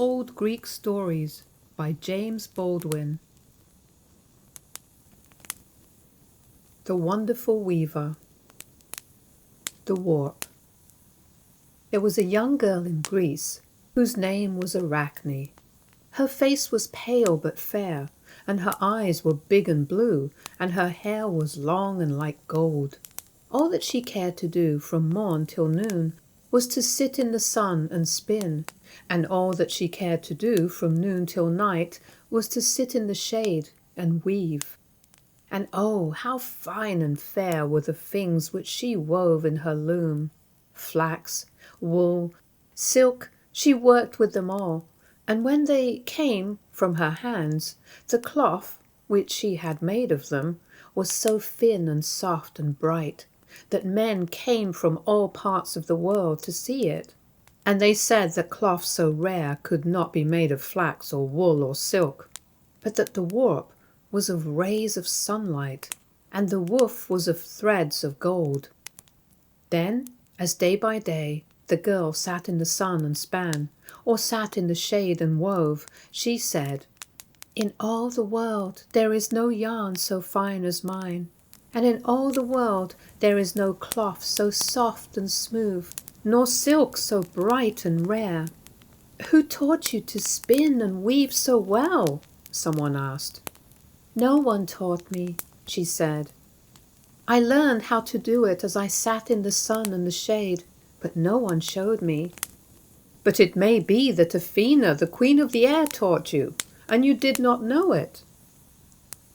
Old Greek Stories by James Baldwin. The Wonderful Weaver. The Warp. There was a young girl in Greece whose name was Arachne. Her face was pale but fair, and her eyes were big and blue, and her hair was long and like gold. All that she cared to do from morn till noon was to sit in the sun and spin, and all that she cared to do from noon till night was to sit in the shade and weave. And oh, how fine and fair were the things which she wove in her loom! Flax, wool, silk, she worked with them all, and when they came from her hands, the cloth, which she had made of them, was so thin and soft and bright, that men came from all parts of the world to see it. And they said that cloth so rare could not be made of flax or wool or silk, but that the warp was of rays of sunlight, and the woof was of threads of gold. Then, as day by day the girl sat in the sun and span, or sat in the shade and wove, she said, "In all the world there is no yarn so fine as mine, and in all the world there is no cloth so soft and smooth, nor silk so bright and rare." "Who taught you to spin and weave so well?" someone asked. "No one taught me," she said. "I learned how to do it as I sat in the sun and the shade, but no one showed me." "But it may be that Athena, the queen of the air, taught you, and you did not know it."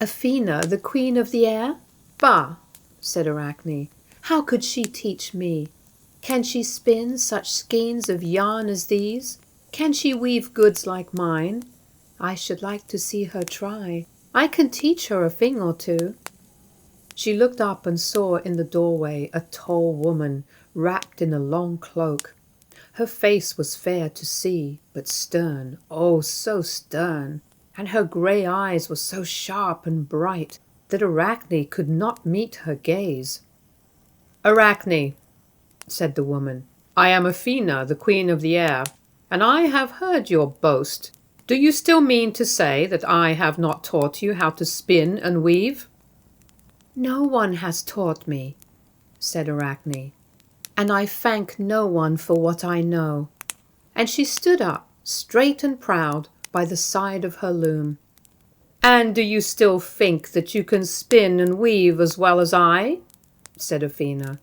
"Athena, the queen of the air? Bah!" said Arachne. "How could she teach me? Can she spin such skeins of yarn as these? Can she weave goods like mine? I should like to see her try. I can teach her a thing or two." She looked up and saw in the doorway a tall woman wrapped in a long cloak. Her face was fair to see, but stern, oh, so stern, and her grey eyes were so sharp and bright that Arachne could not meet her gaze. "Arachne," said the woman, "I am Athena, the queen of the air, and I have heard your boast. Do you still mean to say that I have not taught you how to spin and weave?" "No one has taught me," said Arachne, "and I thank no one for what I know." And she stood up, straight and proud, by the side of her loom. "And do you still think that you can spin and weave as well as I?" said Athena.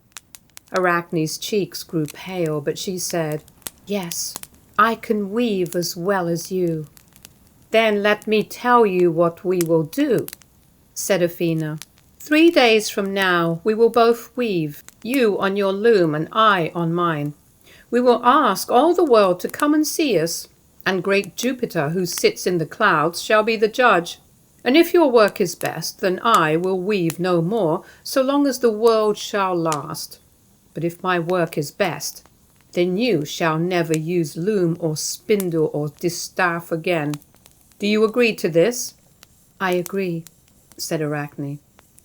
Arachne's cheeks grew pale, but she said, "Yes, I can weave as well as you." "Then let me tell you what we will do," said Athena. 3 days from now we will both weave, you on your loom and I on mine. We will ask all the world to come and see us, and great Jupiter, who sits in the clouds, shall be the judge. And if your work is best, then I will weave no more, so long as the world shall last. But if my work is best, then you shall never use loom or spindle or distaff again. Do you agree to this?" "I agree," said Arachne.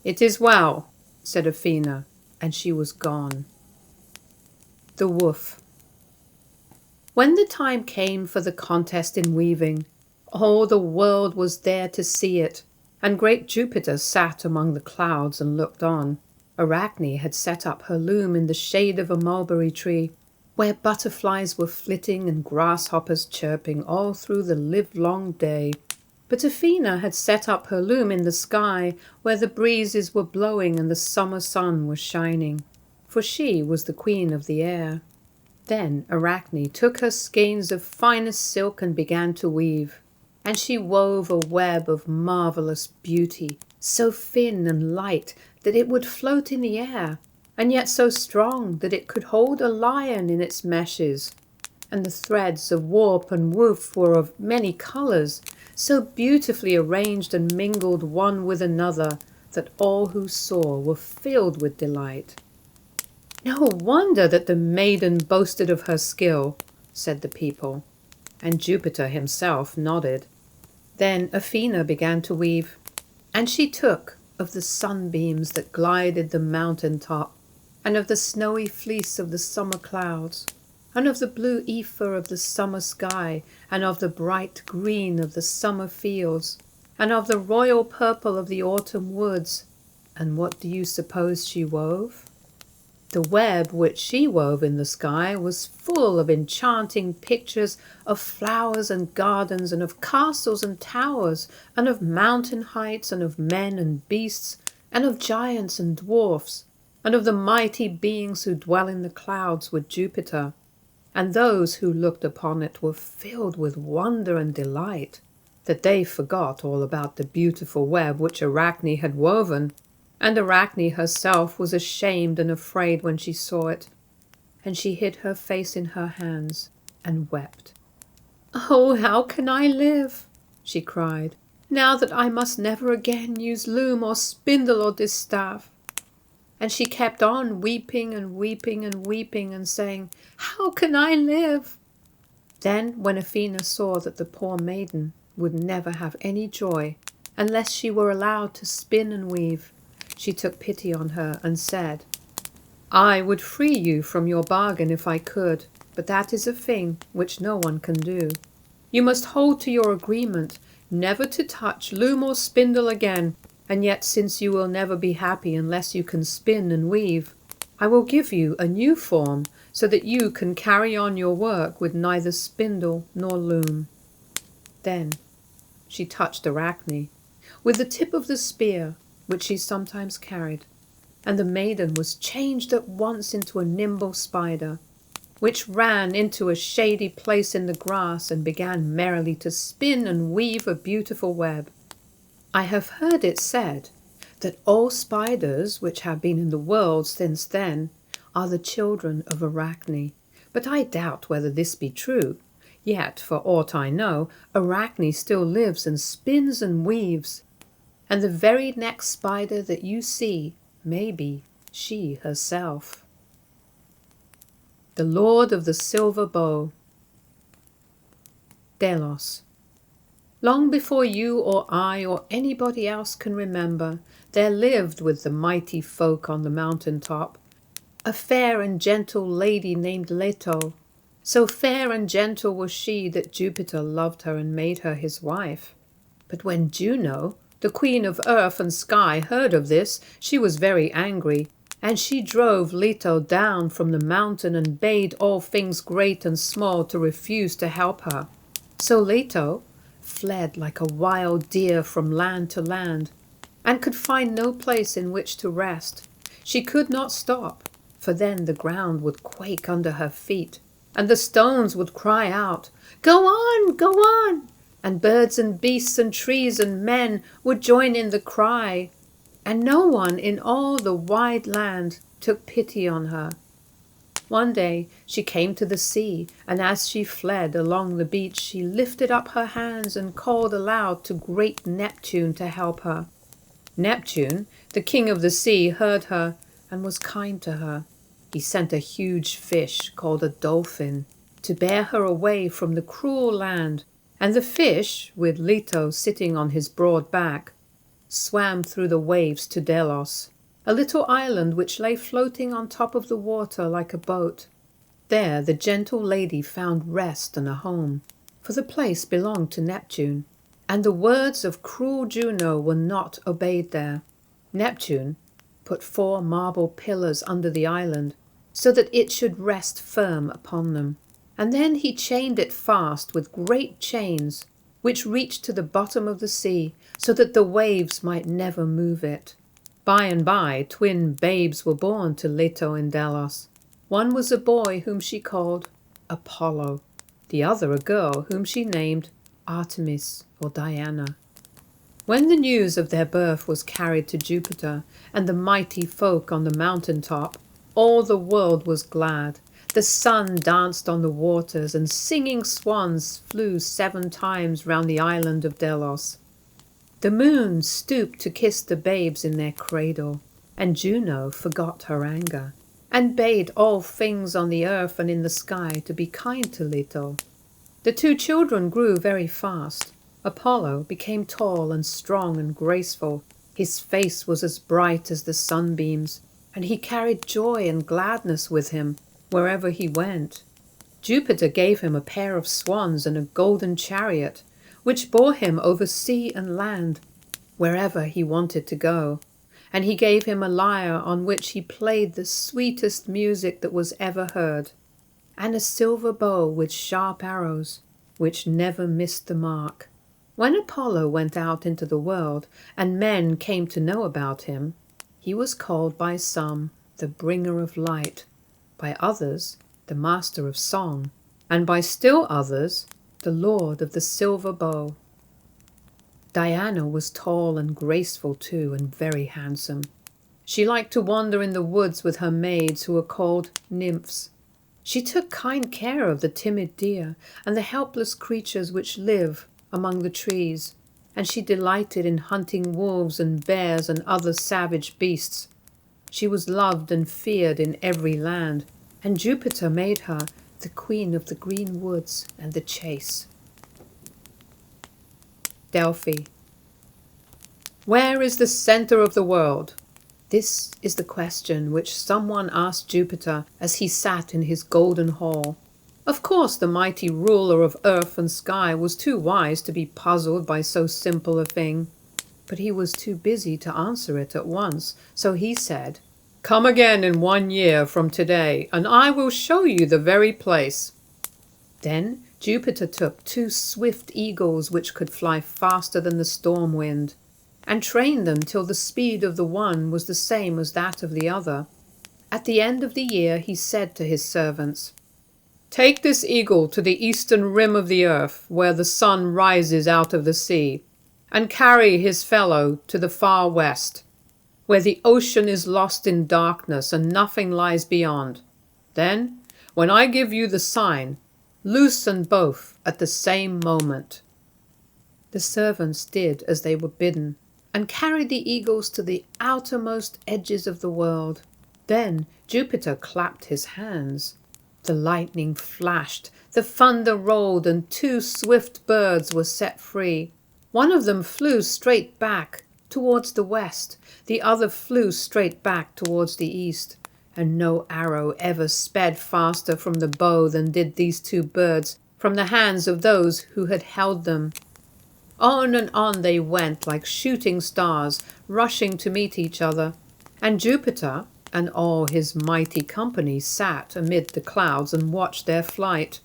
"It is well," said Athena, and she was gone. The Woof. When the time came for the contest in weaving, all the world was there to see it, and great Jupiter sat among the clouds and looked on. Arachne had set up her loom in the shade of a mulberry tree, where butterflies were flitting and grasshoppers chirping all through the livelong day. But Athena had set up her loom in the sky, where the breezes were blowing and the summer sun was shining, for she was the queen of the air. Then Arachne took her skeins of finest silk and began to weave, and she wove a web of marvellous beauty, so thin and light that it would float in the air, and yet so strong that it could hold a lion in its meshes. And the threads of warp and woof were of many colours, so beautifully arranged and mingled one with another that all who saw were filled with delight. "No wonder that the maiden boasted of her skill," said the people, and Jupiter himself nodded. Then Athena began to weave, and she took of the sunbeams that glided the mountain top, and of the snowy fleece of the summer clouds, and of the blue ether of the summer sky, and of the bright green of the summer fields, and of the royal purple of the autumn woods. And what do you suppose she wove? The web which she wove in the sky was full of enchanting pictures of flowers and gardens, and of castles and towers, and of mountain heights, and of men and beasts, and of giants and dwarfs, and of the mighty beings who dwell in the clouds with Jupiter. And those who looked upon it were filled with wonder and delight, that they forgot all about the beautiful web which Arachne had woven. And Arachne herself was ashamed and afraid when she saw it, and she hid her face in her hands and wept. "Oh, how can I live," she cried, "now that I must never again use loom or spindle or distaff?" And she kept on weeping and weeping and weeping and saying, "How can I live?" Then, when Athena saw that the poor maiden would never have any joy unless she were allowed to spin and weave, she took pity on her and said, "I would free you from your bargain if I could, but that is a thing which no one can do. You must hold to your agreement never to touch loom or spindle again, and yet since you will never be happy unless you can spin and weave, I will give you a new form so that you can carry on your work with neither spindle nor loom." Then she touched Arachne with the tip of the spear which she sometimes carried, and the maiden was changed at once into a nimble spider, which ran into a shady place in the grass and began merrily to spin and weave a beautiful web. I have heard it said that all spiders which have been in the world since then are the children of Arachne, but I doubt whether this be true. Yet, for aught I know, Arachne still lives and spins and weaves, and the very next spider that you see may be she herself. The Lord of the Silver Bow. Delos. Long before you or I or anybody else can remember, there lived with the mighty folk on the mountain top a fair and gentle lady named Leto. So fair and gentle was she that Jupiter loved her and made her his wife. But when Juno, the queen of earth and sky, heard of this, she was very angry, and she drove Leto down from the mountain and bade all things great and small to refuse to help her. So Leto fled like a wild deer from land to land, and could find no place in which to rest. She could not stop, for then the ground would quake under her feet, and the stones would cry out, "Go on, go on!" And birds and beasts and trees and men would join in the cry, and no one in all the wide land took pity on her. One day she came to the sea, and as she fled along the beach, she lifted up her hands and called aloud to great Neptune to help her. Neptune, the king of the sea, heard her and was kind to her. He sent a huge fish called a dolphin to bear her away from the cruel land, and the fish, with Leto sitting on his broad back, swam through the waves to Delos, a little island which lay floating on top of the water like a boat. There the gentle lady found rest and a home, for the place belonged to Neptune, and the words of cruel Juno were not obeyed there. Neptune put 4 marble pillars under the island, so that it should rest firm upon them. And then he chained it fast with great chains, which reached to the bottom of the sea, so that the waves might never move it. By and by, twin babes were born to Leto and Delos. One was a boy whom she called Apollo, the other a girl whom she named Artemis or Diana. When the news of their birth was carried to Jupiter and the mighty folk on the mountain top, all the world was glad. The sun danced on the waters, and singing swans flew 7 times round the island of Delos. The moon stooped to kiss the babes in their cradle, and Juno forgot her anger, and bade all things on the earth and in the sky to be kind to Leto. The 2 children grew very fast. Apollo became tall and strong and graceful. His face was as bright as the sunbeams, and he carried joy and gladness with him wherever he went. Jupiter gave him a pair of swans and a golden chariot, which bore him over sea and land, wherever he wanted to go. And he gave him a lyre on which he played the sweetest music that was ever heard, and a silver bow with sharp arrows, which never missed the mark. When Apollo went out into the world, and men came to know about him, he was called by some the bringer of light, by others the master of song, and by still others the lord of the silver bow. Diana was tall and graceful too, and very handsome. She liked to wander in the woods with her maids, who were called nymphs. She took kind care of the timid deer and the helpless creatures which live among the trees, and she delighted in hunting wolves and bears and other savage beasts. She was loved and feared in every land, and Jupiter made her the queen of the green woods and the chase. Delphi. Where is the center of the world? This is the question which someone asked Jupiter as he sat in his golden hall. Of course, the mighty ruler of earth and sky was too wise to be puzzled by so simple a thing, but he was too busy to answer it at once, so he said, "Come again in 1 year from today, and I will show you the very place." Then Jupiter took 2 swift eagles which could fly faster than the storm wind, and trained them till the speed of the one was the same as that of the other. At the end of the year he said to his servants, "Take this eagle to the eastern rim of the earth, where the sun rises out of the sea, and carry his fellow to the far west, where the ocean is lost in darkness and nothing lies beyond. Then, when I give you the sign, loosen both at the same moment." The servants did as they were bidden, and carried the eagles to the outermost edges of the world. Then Jupiter clapped his hands. The lightning flashed, the thunder rolled, and 2 swift birds were set free. One of them flew straight back towards the west, the other flew straight back towards the east, and no arrow ever sped faster from the bow than did these 2 birds from the hands of those who had held them. On and on they went like shooting stars, rushing to meet each other, and Jupiter and all his mighty company sat amid the clouds and watched their flight.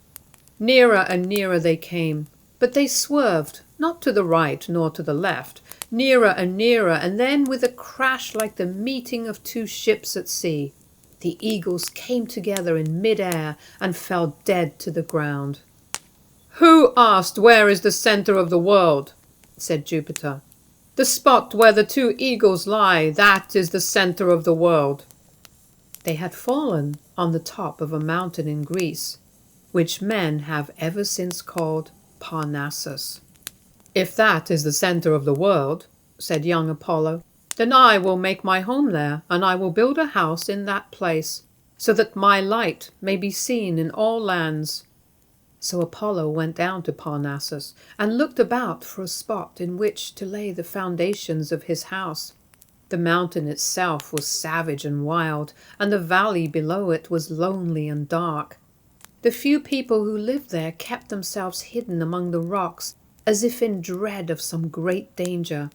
Nearer and nearer they came, but they swerved, not to the right nor to the left, nearer, and then with a crash like the meeting of 2 ships at sea, the eagles came together in mid-air and fell dead to the ground. "Who asked where is the center of the world?" said Jupiter. "The spot where the 2 eagles lie, that is the center of the world." They had fallen on the top of a mountain in Greece, which men have ever since called Parnassus. "If that is the center of the world," said young Apollo, "then I will make my home there, and I will build a house in that place, so that my light may be seen in all lands." So Apollo went down to Parnassus and looked about for a spot in which to lay the foundations of his house. The mountain itself was savage and wild, and the valley below it was lonely and dark. The few people who lived there kept themselves hidden among the rocks, as if in dread of some great danger.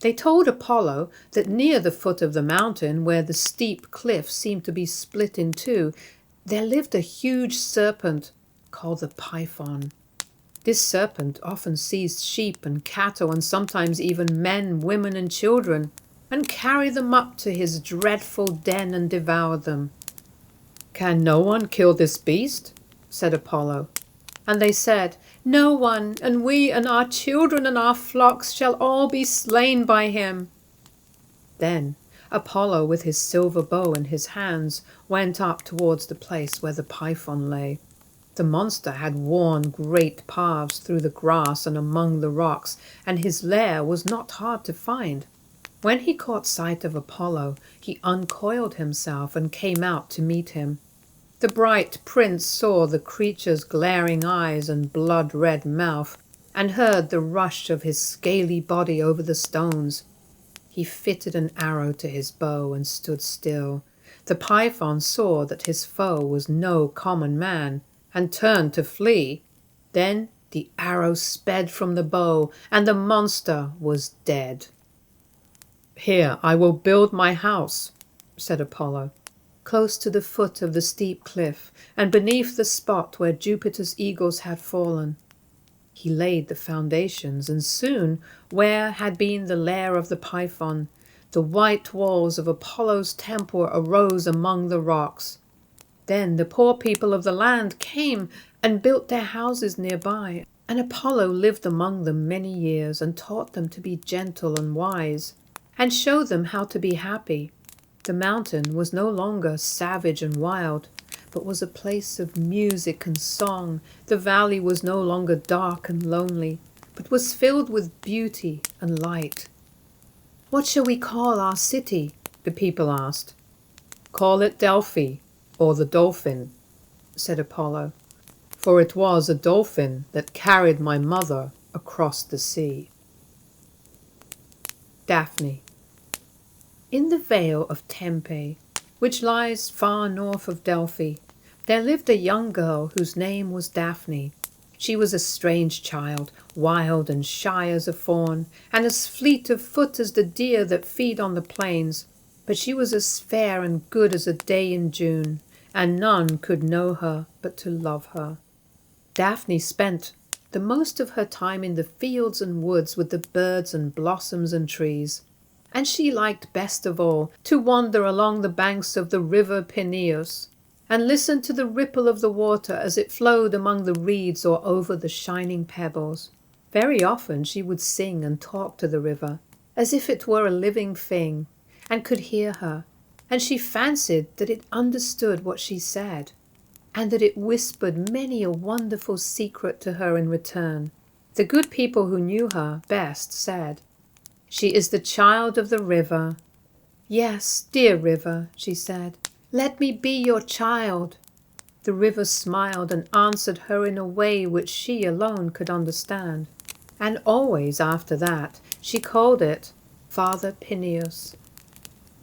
They told Apollo that near the foot of the mountain, where the steep cliff seemed to be split in 2, there lived a huge serpent called the Python. This serpent often seized sheep and cattle, and sometimes even men, women, and children, and carried them up to his dreadful den and devoured them. "Can no one kill this beast?" said Apollo. And they said, "No one, and we and our children and our flocks shall all be slain by him." Then Apollo, with his silver bow in his hands, went up towards the place where the Python lay. The monster had worn great paths through the grass and among the rocks, and his lair was not hard to find. When he caught sight of Apollo, he uncoiled himself and came out to meet him. The bright prince saw the creature's glaring eyes and blood-red mouth, and heard the rush of his scaly body over the stones. He fitted an arrow to his bow and stood still. The Python saw that his foe was no common man, and turned to flee. Then the arrow sped from the bow, and the monster was dead. "Here I will build my house," said Apollo, close to the foot of the steep cliff, and beneath the spot where Jupiter's eagles had fallen. He laid the foundations, and soon, where had been the lair of the Python, the white walls of Apollo's temple arose among the rocks. Then the poor people of the land came and built their houses nearby, and Apollo lived among them many years and taught them to be gentle and wise, and showed them how to be happy. The mountain was no longer savage and wild, but was a place of music and song. The valley was no longer dark and lonely, but was filled with beauty and light. "What shall we call our city?" the people asked. "Call it Delphi, or the Dolphin," said Apollo, "for it was a dolphin that carried my mother across the sea." Daphne. In the Vale of Tempe, which lies far north of Delphi, there lived a young girl whose name was Daphne. She was a strange child, wild and shy as a fawn, and as fleet of foot as the deer that feed on the plains. But she was as fair and good as a day in June, and none could know her but to love her. Daphne spent the most of her time in the fields and woods with the birds and blossoms and trees, and she liked best of all to wander along the banks of the river Peneus, and listen to the ripple of the water as it flowed among the reeds or over the shining pebbles. Very often she would sing and talk to the river, as if it were a living thing, and could hear her, and she fancied that it understood what she said, and that it whispered many a wonderful secret to her in return. The good people who knew her best said, "She is the child of the river." "Yes, dear river," she said, "let me be your child." The river smiled and answered her in a way which she alone could understand, and always after that she called it Father Peneus.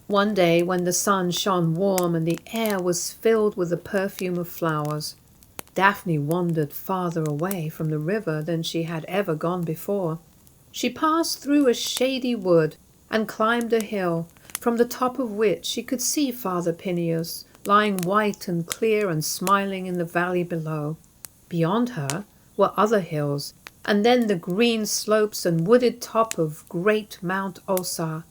One day when the sun shone warm and the air was filled with the perfume of flowers, Daphne wandered farther away from the river than she had ever gone before. She passed through a shady wood and climbed a hill, from the top of which she could see Father Peneus lying white and clear and smiling in the valley below. Beyond her were other hills, and then the green slopes and wooded top of great Mount Ossa.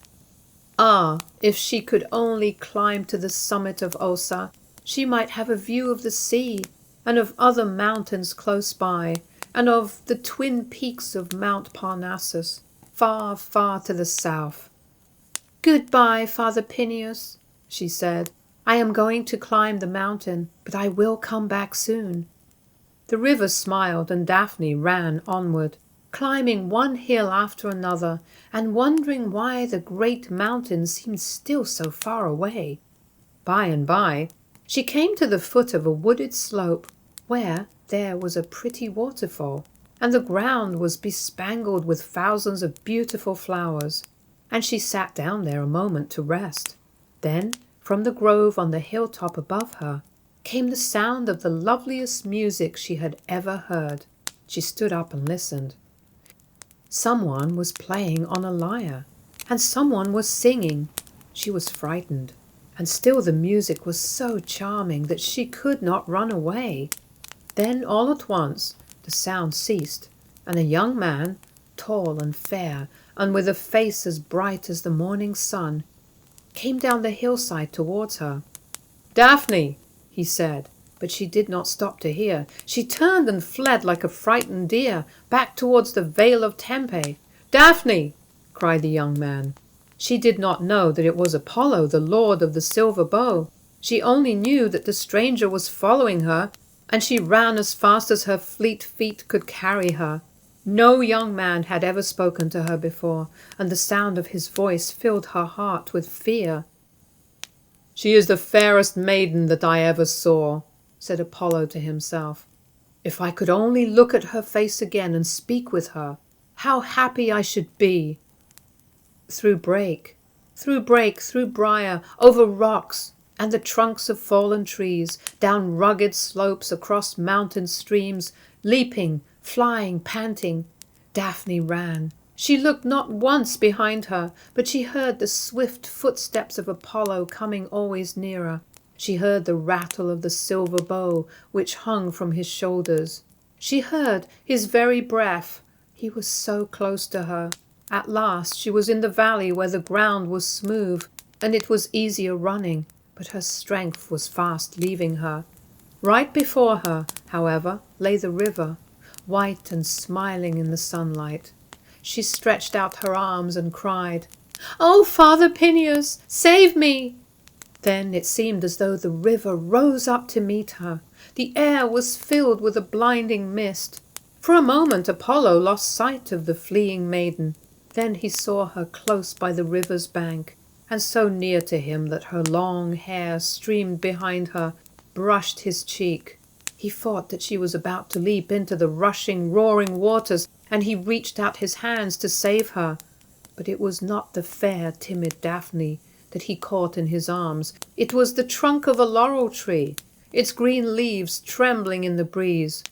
Ah, if she could only climb to the summit of Ossa, she might have a view of the sea, and of other mountains close by, and of the twin peaks of Mount Parnassus, far, far to the south. "Goodbye, Father Peneus," she said. "I am going to climb the mountain, but I will come back soon." The river smiled, and Daphne ran onward, climbing one hill after another, and wondering why the great mountain seemed still so far away. By and by, she came to the foot of a wooded slope, where there was a pretty waterfall, and the ground was bespangled with thousands of beautiful flowers, and she sat down there a moment to rest. Then, from the grove on the hilltop above her, came the sound of the loveliest music she had ever heard. She stood up and listened. Someone was playing on a lyre, and someone was singing. She was frightened, and still the music was so charming that she could not run away. Then all at once the sound ceased, and a young man, tall and fair, and with a face as bright as the morning sun, came down the hillside towards her. "Daphne," he said, but she did not stop to hear. She turned and fled like a frightened deer, back towards the Vale of Tempe. "Daphne!" cried the young man. She did not know that it was Apollo, the lord of the silver bow. She only knew that the stranger was following her, and she ran as fast as her fleet feet could carry her. No young man had ever spoken to her before, and the sound of his voice filled her heart with fear. "She is the fairest maiden that I ever saw," said Apollo to himself. "If I could only look at her face again and speak with her, how happy I should be." Through brake, through briar, over rocks, and the trunks of fallen trees, down rugged slopes, across mountain streams, leaping, flying, panting. Daphne ran. She looked not once behind her, but she heard the swift footsteps of Apollo coming always nearer. She heard the rattle of the silver bow which hung from his shoulders. She heard his very breath. He was so close to her. At last she was in the valley where the ground was smooth, and it was easier running, but her strength was fast leaving her. Right before her, however, lay the river, white and smiling in the sunlight. She stretched out her arms and cried, "Oh, Father Peneus, save me!" Then it seemed as though the river rose up to meet her. The air was filled with a blinding mist. For a moment Apollo lost sight of the fleeing maiden. Then he saw her close by the river's bank, and so near to him that her long hair streamed behind her, brushed his cheek. He thought that she was about to leap into the rushing, roaring waters, and he reached out his hands to save her. But it was not the fair, timid Daphne that he caught in his arms. It was the trunk of a laurel tree, its green leaves trembling in the breeze.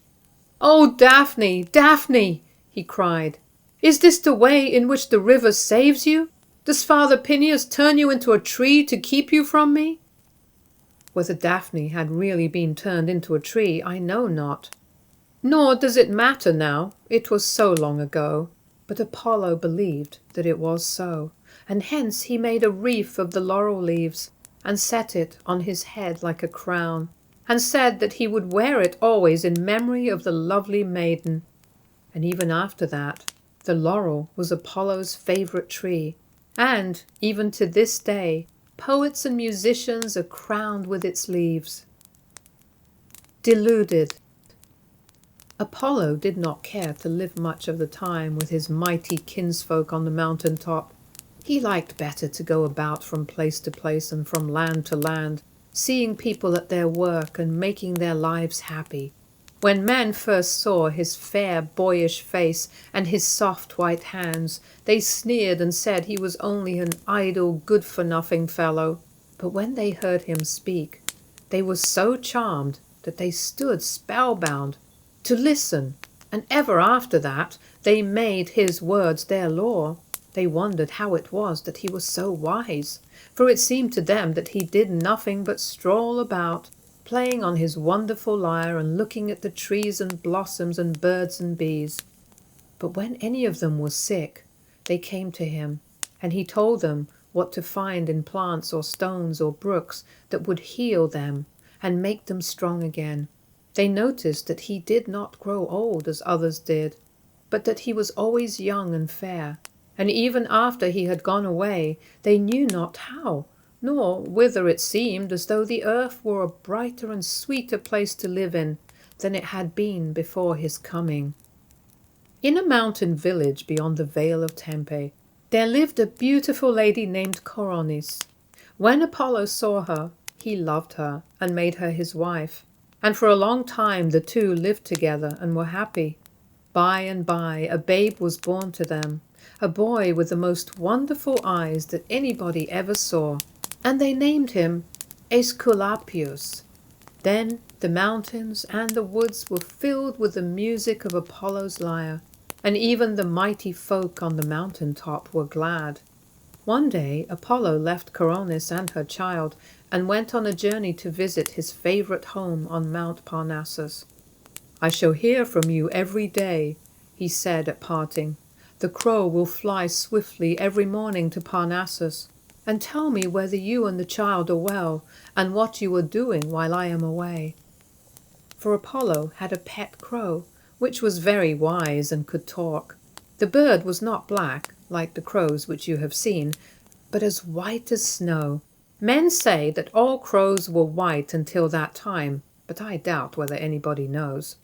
"Oh, Daphne, Daphne!" he cried. "Is this the way in which the river saves you? Does Father Peneus turn you into a tree to keep you from me?" Whether Daphne had really been turned into a tree, I know not. Nor does it matter now, it was so long ago. But Apollo believed that it was so, and hence he made a wreath of the laurel leaves, and set it on his head like a crown, and said that he would wear it always in memory of the lovely maiden. And even after that, the laurel was Apollo's favourite tree, and, even to this day, poets and musicians are crowned with its leaves. Deluded. Apollo did not care to live much of the time with his mighty kinsfolk on the mountain top. He liked better to go about from place to place and from land to land, seeing people at their work and making their lives happy. When men first saw his fair, boyish face and his soft white hands, they sneered and said he was only an idle, good-for-nothing fellow. But when they heard him speak, they were so charmed that they stood spellbound to listen, and ever after that they made his words their law. They wondered how it was that he was so wise, for it seemed to them that he did nothing but stroll about, playing on his wonderful lyre and looking at the trees and blossoms and birds and bees. But when any of them was sick, they came to him, and he told them what to find in plants or stones or brooks that would heal them and make them strong again. They noticed that he did not grow old as others did, but that he was always young and fair, and even after he had gone away, they knew not how, nor whither it seemed as though the earth were a brighter and sweeter place to live in than it had been before his coming. In a mountain village beyond the Vale of Tempe, there lived a beautiful lady named Coronis. When Apollo saw her, he loved her and made her his wife, and for a long time the two lived together and were happy. By and by a babe was born to them, a boy with the most wonderful eyes that anybody ever saw, and they named him Aesculapius. Then the mountains and the woods were filled with the music of Apollo's lyre, and even the mighty folk on the mountain top were glad. One day Apollo left Coronis and her child and went on a journey to visit his favourite home on Mount Parnassus. "I shall hear from you every day," he said at parting. "The crow will fly swiftly every morning to Parnassus, and tell me whether you and the child are well, and what you are doing while I am away." For Apollo had a pet crow, which was very wise and could talk. The bird was not black, like the crows which you have seen, but as white as snow. Men say that all crows were white until that time, but I doubt whether anybody knows.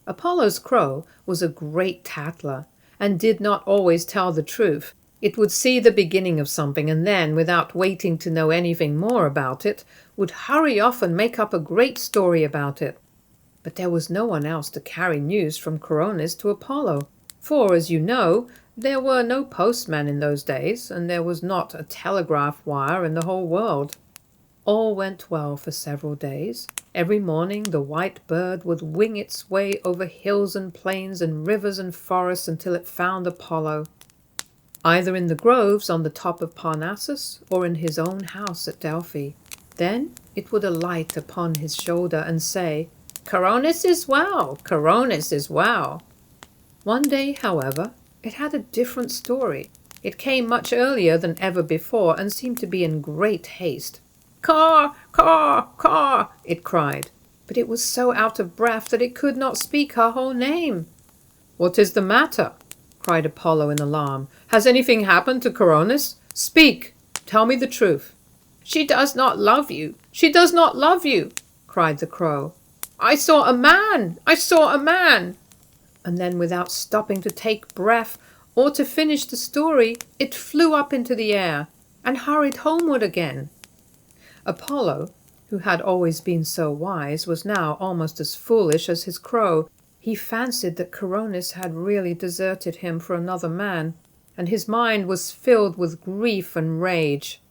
Apollo's crow was a great tattler, and did not always tell the truth. It would see the beginning of something, and then, without waiting to know anything more about it, would hurry off and make up a great story about it. But there was no one else to carry news from Coronis to Apollo, for, as you know, there were no postmen in those days, and there was not a telegraph wire in the whole world. All went well for several days. Every morning the white bird would wing its way over hills and plains and rivers and forests until it found Apollo, either in the groves on the top of Parnassus or in his own house at Delphi. Then it would alight upon his shoulder and say, "Coronis is well, Coronis is well." One day, however, it had a different story. It came much earlier than ever before and seemed to be in great haste. "Caw, caw, caw," it cried, but it was so out of breath that it could not speak her whole name. "What is the matter?" cried Apollo in alarm. "Has anything happened to Coronis? Speak! Tell me the truth." "She does not love you! She does not love you!" cried the crow. "I saw a man! I saw a man!" And then, without stopping to take breath or to finish the story, it flew up into the air and hurried homeward again. Apollo, who had always been so wise, was now almost as foolish as his crow. He fancied that Coronis had really deserted him for another man, and his mind was filled with grief and rage.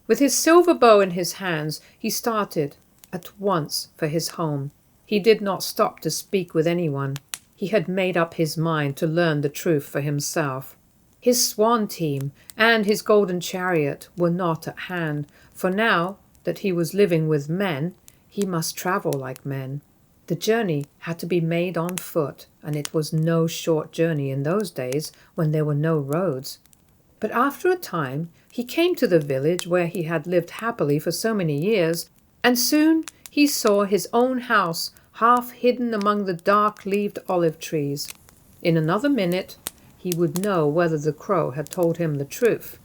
With his silver bow in his hands, he started at once for his home. He did not stop to speak with anyone. He had made up his mind to learn the truth for himself. His swan team and his golden chariot were not at hand, for now that he was living with men, he must travel like men. The journey had to be made on foot, and it was no short journey in those days when there were no roads. But after a time he came to the village where he had lived happily for so many years, and soon he saw his own house half hidden among the dark-leaved olive trees. In another minute he would know whether the crow had told him the truth.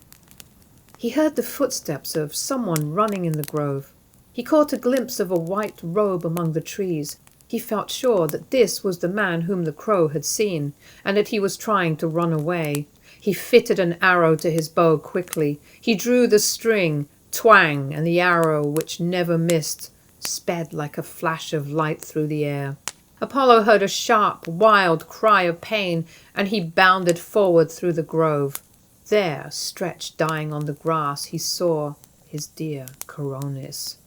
He heard the footsteps of someone running in the grove. He caught a glimpse of a white robe among the trees. He felt sure that this was the man whom the crow had seen, and that he was trying to run away. He fitted an arrow to his bow quickly. He drew the string, twang, and the arrow, which never missed, sped like a flash of light through the air. Apollo heard a sharp, wild cry of pain, and he bounded forward through the grove. There, stretched dying on the grass, he saw his dear Coronis.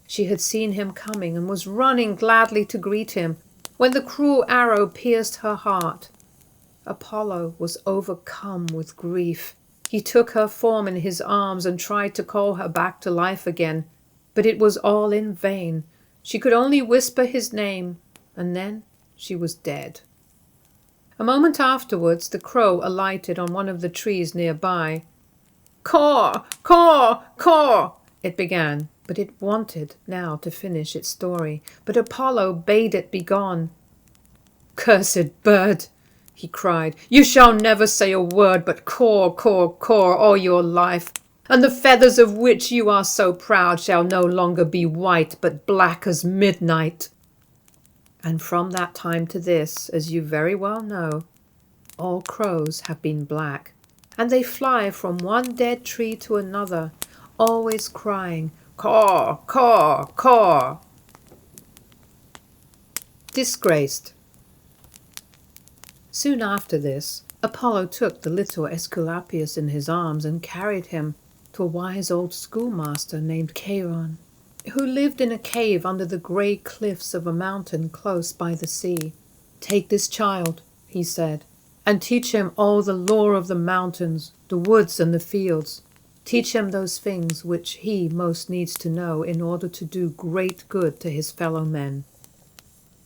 She had seen him coming and was running gladly to greet him when the cruel arrow pierced her heart. Apollo was overcome with grief. He took her form in his arms and tried to call her back to life again, but it was all in vain. She could only whisper his name, and then she was dead. A moment afterwards the crow alighted on one of the trees nearby. "Caw, caw, caw," it began, but it wanted now to finish its story. But Apollo bade it begone. "Cursed bird," he cried, "you shall never say a word but caw, caw, caw all your life, and the feathers of which you are so proud shall no longer be white but black as midnight." And from that time to this, as you very well know, all crows have been black, and they fly from one dead tree to another, always crying, "Caw, caw, caw." Disgraced. Soon after this, Apollo took the little Aesculapius in his arms and carried him to a wise old schoolmaster named Charon, who lived in a cave under the grey cliffs of a mountain close by the sea. "Take this child," he said, "and teach him all the lore of the mountains, the woods and the fields. Teach him those things which he most needs to know in order to do great good to his fellow men."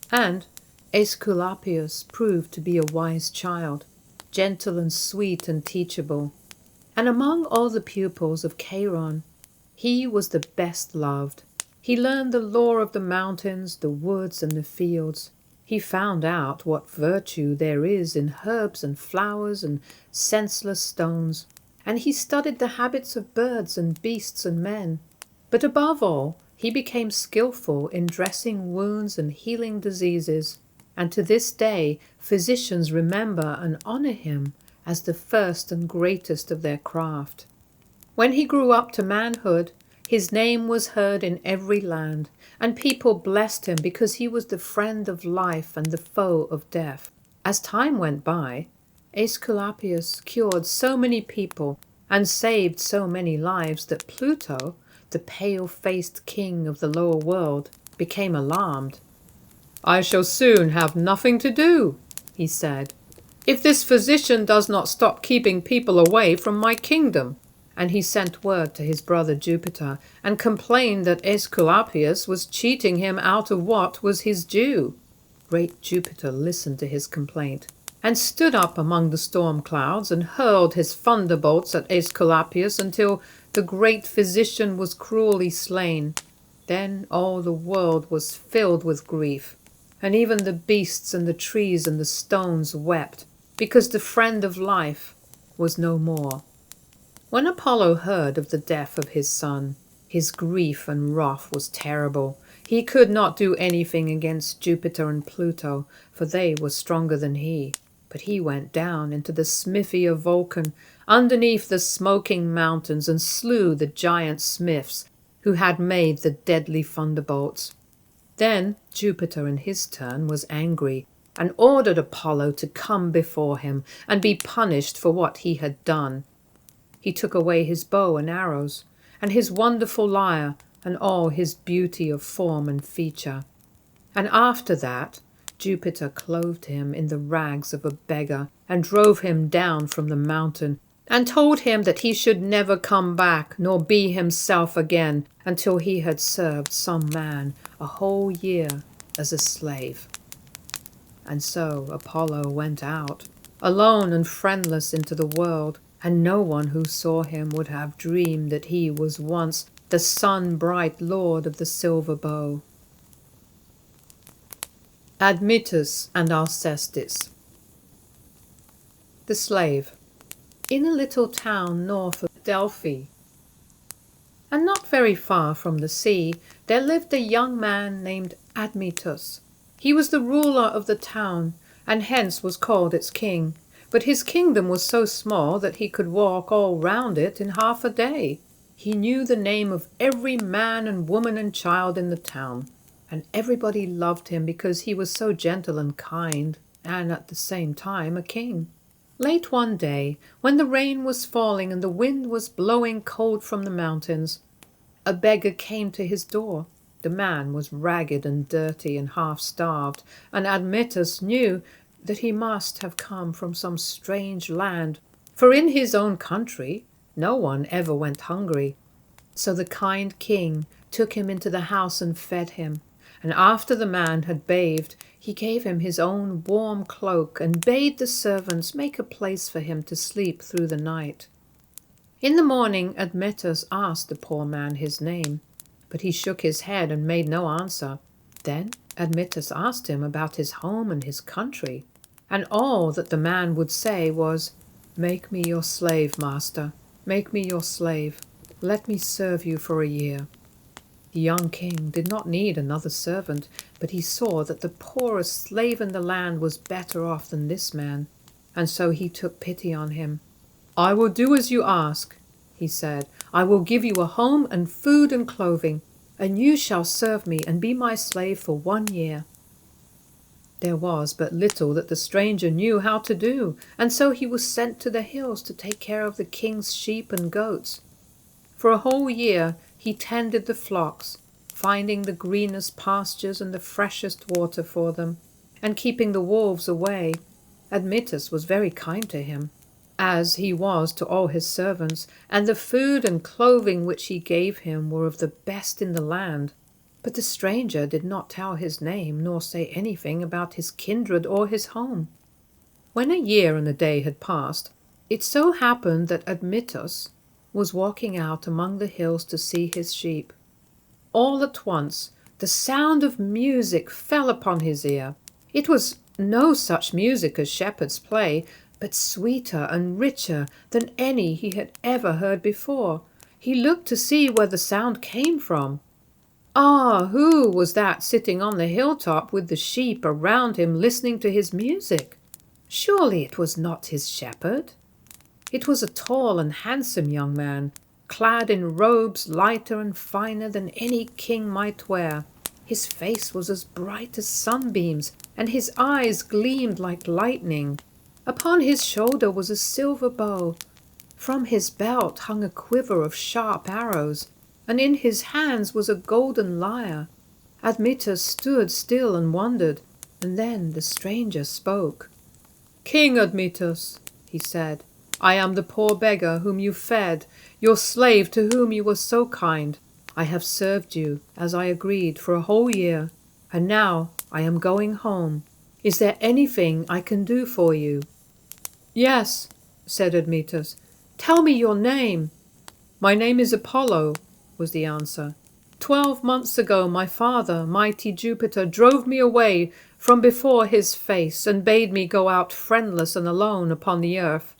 And Aesculapius proved to be a wise child, gentle and sweet and teachable. And among all the pupils of Charon, he was the best loved. He learned the lore of the mountains, the woods, and the fields. He found out what virtue there is in herbs and flowers and senseless stones, and he studied the habits of birds and beasts and men. But above all, he became skillful in dressing wounds and healing diseases, and to this day physicians remember and honor him as the first and greatest of their craft. When he grew up to manhood, his name was heard in every land, and people blessed him because he was the friend of life and the foe of death. As time went by, Aesculapius cured so many people and saved so many lives that Pluto, the pale-faced king of the lower world, became alarmed. "I shall soon have nothing to do," he said, "if this physician does not stop keeping people away from my kingdom." And he sent word to his brother Jupiter, and complained that Aesculapius was cheating him out of what was his due. Great Jupiter listened to his complaint, and stood up among the storm clouds, and hurled his thunderbolts at Aesculapius until the great physician was cruelly slain. Then all the world was filled with grief, and even the beasts and the trees and the stones wept, because the friend of life was no more. When Apollo heard of the death of his son, his grief and wrath was terrible. He could not do anything against Jupiter and Pluto, for they were stronger than he. But he went down into the smithy of Vulcan, underneath the smoking mountains, and slew the giant smiths who had made the deadly thunderbolts. Then Jupiter in his turn was angry, and ordered Apollo to come before him and be punished for what he had done. He took away his bow and arrows, and his wonderful lyre, and all his beauty of form and feature. And after that Jupiter clothed him in the rags of a beggar, and drove him down from the mountain, and told him that he should never come back, nor be himself again, until he had served some man a whole year as a slave. And so Apollo went out, alone and friendless, into the world, and no one who saw him would have dreamed that he was once the sun-bright lord of the silver bow. ADMETUS and Alcestis. The slave. In a little town north of Delphi, and not very far from the sea, there lived a young man named ADMETUS. He was the ruler of the town, and hence was called its king. But his kingdom was so small that he could walk all round it in half a day. He knew the name of every man and woman and child in the town, and everybody loved him because he was so gentle and kind, and at the same time a king. Late one day, when the rain was falling and the wind was blowing cold from the mountains, a beggar came to his door. The man was ragged and dirty and half-starved, and ADMETUS knew that he must have come from some strange land, for in his own country no one ever went hungry. So the kind king took him into the house and fed him, and after the man had bathed, he gave him his own warm cloak, and bade the servants make a place for him to sleep through the night. In the morning ADMETUS asked the poor man his name, but he shook his head and made no answer. Then ADMETUS asked him about his home and his country, and all that the man would say was, "Make me your slave, master, make me your slave. Let me serve you for a year." The young king did not need another servant, but he saw that the poorest slave in the land was better off than this man, and so he took pity on him. "I will do as you ask," he said. "I will give you a home and food and clothing, and you shall serve me and be my slave for 1 year." There was but little that the stranger knew how to do, and so he was sent to the hills to take care of the king's sheep and goats. For a whole year he tended the flocks, finding the greenest pastures and the freshest water for them, and keeping the wolves away. ADMETUS was very kind to him, as he was to all his servants, and the food and clothing which he gave him were of the best in the land. But the stranger did not tell his name, nor say anything about his kindred or his home. When a year and a day had passed, it so happened that ADMETUS was walking out among the hills to see his sheep. All at once the sound of music fell upon his ear. It was no such music as shepherds play, but sweeter and richer than any he had ever heard before. He looked to see where the sound came from. Ah, who was that sitting on the hilltop with the sheep around him listening to his music? Surely it was not his shepherd. It was a tall and handsome young man, clad in robes lighter and finer than any king might wear. His face was as bright as sunbeams, and his eyes gleamed like lightning. Upon his shoulder was a silver bow. From his belt hung a quiver of sharp arrows, and in his hands was a golden lyre. Admetus stood still and wondered, and then the stranger spoke. "King Admetus," he said, "I am the poor beggar whom you fed, your slave to whom you were so kind. I have served you, as I agreed, for a whole year, and now I am going home. Is there anything I can do for you?" "Yes," said Admetus. "Tell me your name." "My name is Apollo," was the answer. 12 months ago my father, mighty Jupiter, drove me away from before his face and bade me go out friendless and alone upon the earth.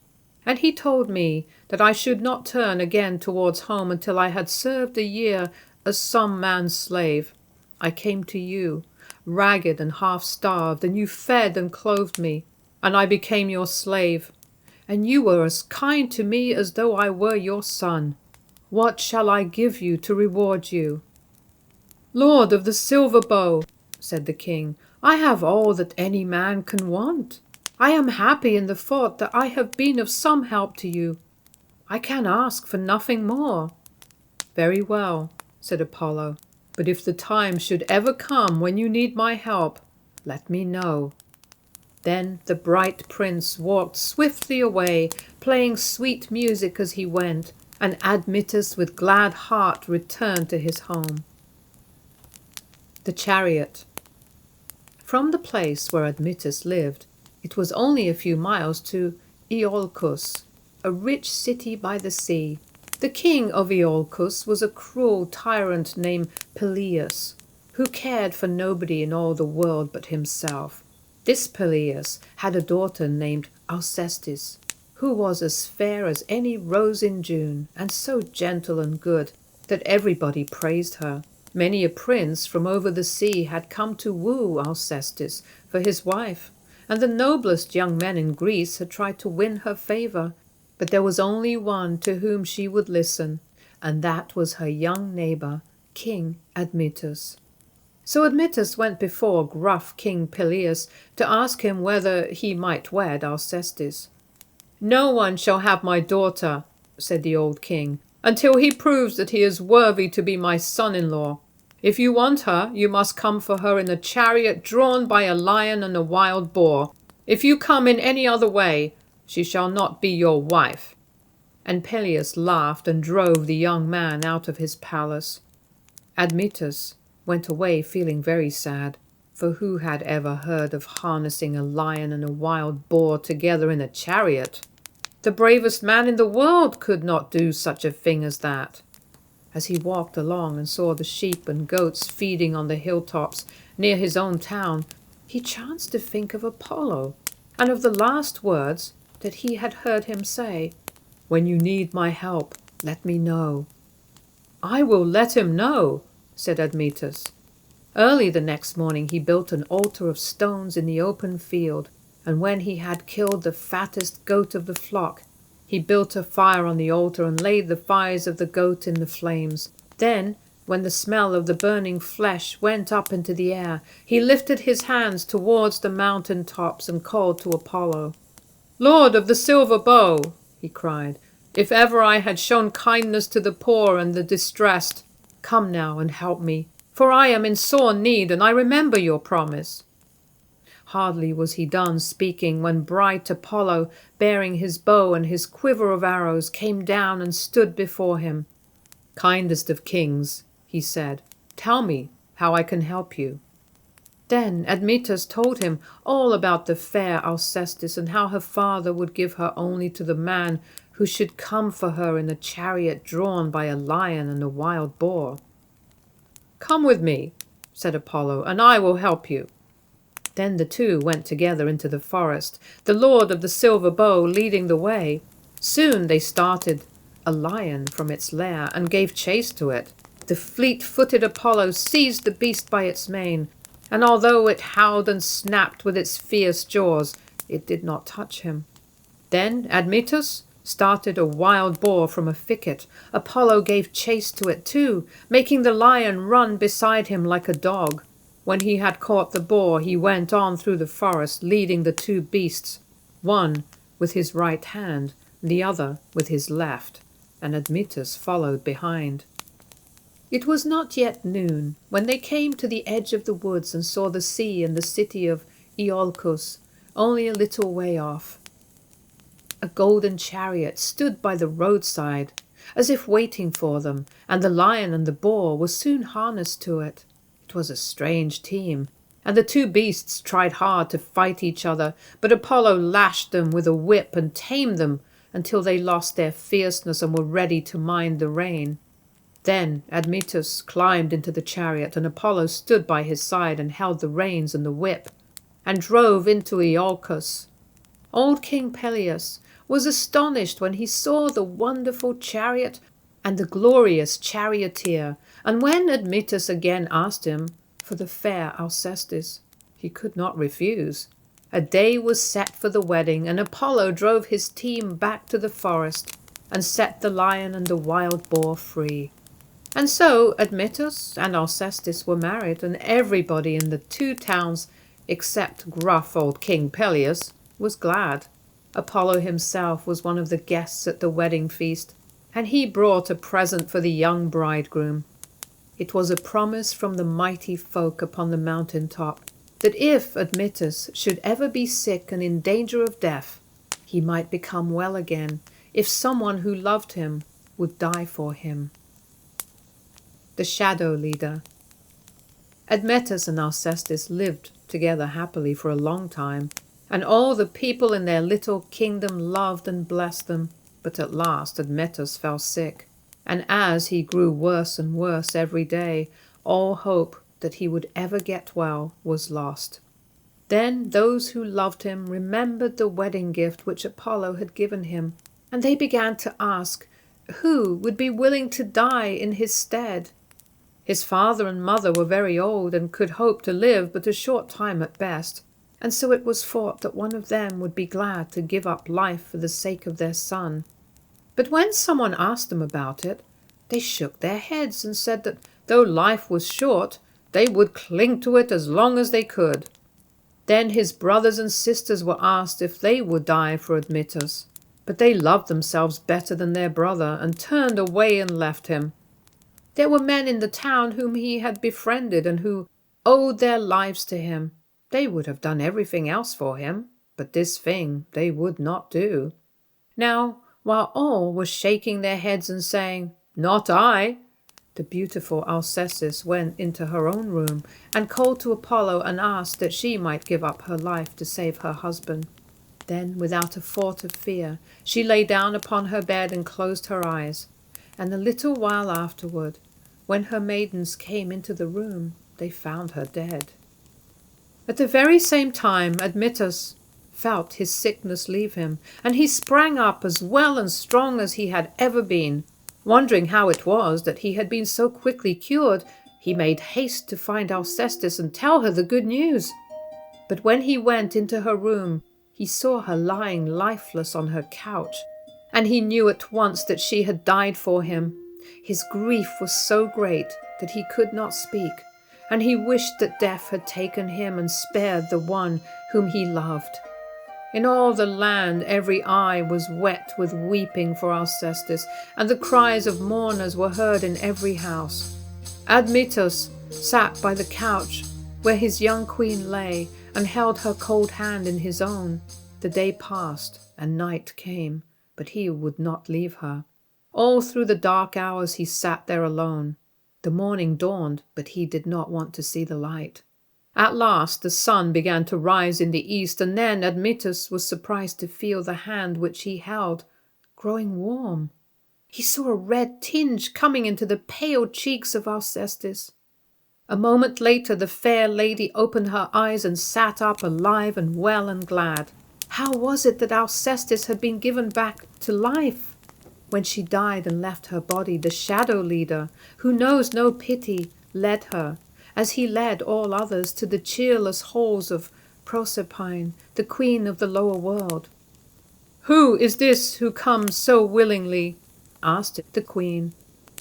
And he told me that I should not turn again towards home until I had served a year as some man's slave. I came to you, ragged and half-starved, and you fed and clothed me, and I became your slave. And you were as kind to me as though I were your son. What shall I give you to reward you?" "Lord of the silver bow," said the king, "I have all that any man can want. I am happy in the thought that I have been of some help to you. I can ask for nothing more." "Very well," said Apollo, "but if the time should ever come when you need my help, let me know." Then the bright prince walked swiftly away, playing sweet music as he went, and Admetus with glad heart returned to his home. The Chariot. From the place where Admetus lived, it was only a few miles to Iolcus, a rich city by the sea. The king of Iolcus was a cruel tyrant named Peleus, who cared for nobody in all the world but himself. This Peleus had a daughter named Alcestis, who was as fair as any rose in June, and so gentle and good that everybody praised her. Many a prince from over the sea had come to woo Alcestis for his wife, and the noblest young men in Greece had tried to win her favor. But there was only one to whom she would listen, and that was her young neighbor, King Admetus. So Admetus went before gruff King Peleus to ask him whether he might wed Alcestis. "No one shall have my daughter," said the old king, "until he proves that he is worthy to be my son-in-law. If you want her, you must come for her in a chariot drawn by a lion and a wild boar. If you come in any other way, she shall not be your wife." And Peleus laughed and drove the young man out of his palace. Admetus went away feeling very sad, for who had ever heard of harnessing a lion and a wild boar together in a chariot? The bravest man in the world could not do such a thing as that. As he walked along and saw the sheep and goats feeding on the hilltops near his own town, he chanced to think of Apollo, and of the last words that he had heard him say, "When you need my help, let me know." "I will let him know," said Admetus. Early the next morning he built an altar of stones in the open field, and when he had killed the fattest goat of the flock, he built a fire on the altar and laid the thighs of the goat in the flames. Then, when the smell of the burning flesh went up into the air, he lifted his hands towards the mountain tops and called to Apollo. "Lord of the silver bow," he cried, "if ever I had shown kindness to the poor and the distressed, come now and help me, for I am in sore need, and I remember your promise." Hardly was he done speaking when bright Apollo, bearing his bow and his quiver of arrows, came down and stood before him. "Kindest of kings," he said, "tell me how I can help you." Then Admetus told him all about the fair Alcestis, and how her father would give her only to the man who should come for her in a chariot drawn by a lion and a wild boar. "Come with me," said Apollo, "and I will help you." Then the two went together into the forest, the lord of the silver bow leading the way. Soon they started a lion from its lair and gave chase to it. The fleet-footed Apollo seized the beast by its mane, and although it howled and snapped with its fierce jaws, it did not touch him. Then Admetus started a wild boar from a thicket. Apollo gave chase to it too, making the lion run beside him like a dog. When he had caught the boar, he went on through the forest, leading the two beasts, one with his right hand, the other with his left, and Admetus followed behind. It was not yet noon when they came to the edge of the woods and saw the sea and the city of Iolcus only a little way off. A golden chariot stood by the roadside, as if waiting for them, and the lion and the boar were soon harnessed to it. It was a strange team, and the two beasts tried hard to fight each other, but Apollo lashed them with a whip and tamed them until they lost their fierceness and were ready to mind the rein. Then ADMETUS climbed into the chariot, and Apollo stood by his side and held the reins and the whip, and drove into Iolcus. Old King Peleus was astonished when he saw the wonderful chariot and the glorious charioteer, and when ADMETUS again asked him for the fair Alcestis, he could not refuse. A day was set for the wedding, and Apollo drove his team back to the forest and set the lion and the wild boar free. And so ADMETUS and Alcestis were married, and everybody in the two towns, except gruff old King Peleus, was glad. Apollo himself was one of the guests at the wedding feast, and he brought a present for the young bridegroom. It was a promise from the mighty folk upon the mountain top that if ADMETUS should ever be sick and in danger of death, he might become well again if someone who loved him would die for him. The Shadow Leader. ADMETUS and Alcestis lived together happily for a long time, and all the people in their little kingdom loved and blessed them. But at last ADMETUS fell sick, and as he grew worse and worse every day, all hope that he would ever get well was lost. Then those who loved him remembered the wedding gift which Apollo had given him, and they began to ask who would be willing to die in his stead. His father and mother were very old and could hope to live but a short time at best, and so it was thought that one of them would be glad to give up life for the sake of their son. But when someone asked them about it, they shook their heads and said that though life was short, they would cling to it as long as they could. Then his brothers and sisters were asked if they would die for ADMETUS, but they loved themselves better than their brother and turned away and left him. There were men in the town whom he had befriended and who owed their lives to him. They would have done everything else for him, but this thing they would not do. Now, while all were shaking their heads and saying, "Not I," the beautiful Alcestis went into her own room and called to Apollo and asked that she might give up her life to save her husband. Then, without a thought of fear, she lay down upon her bed and closed her eyes. And a little while afterward, when her maidens came into the room, they found her dead. At the very same time, ADMETUS felt his sickness leave him, and he sprang up as well and strong as he had ever been. Wondering how it was that he had been so quickly cured, he made haste to find Alcestis and tell her the good news. But when he went into her room, he saw her lying lifeless on her couch, and he knew at once that she had died for him. His grief was so great that he could not speak, and he wished that death had taken him and spared the one whom he loved. In all the land every eye was wet with weeping for Alcestis, and the cries of mourners were heard in every house. ADMETUS sat by the couch where his young queen lay, and held her cold hand in his own. The day passed, and night came, but he would not leave her. All through the dark hours he sat there alone. The morning dawned, but he did not want to see the light. At last the sun began to rise in the east, and then ADMETUS was surprised to feel the hand which he held growing warm. He saw a red tinge coming into the pale cheeks of Alcestis. A moment later the fair lady opened her eyes and sat up alive and well and glad. How was it that Alcestis had been given back to life? When she died and left her body, the Shadow Leader, who knows no pity, led her, as he led all others, to the cheerless halls of Proserpine, the queen of the lower world. "Who is this who comes so willingly?" asked the queen.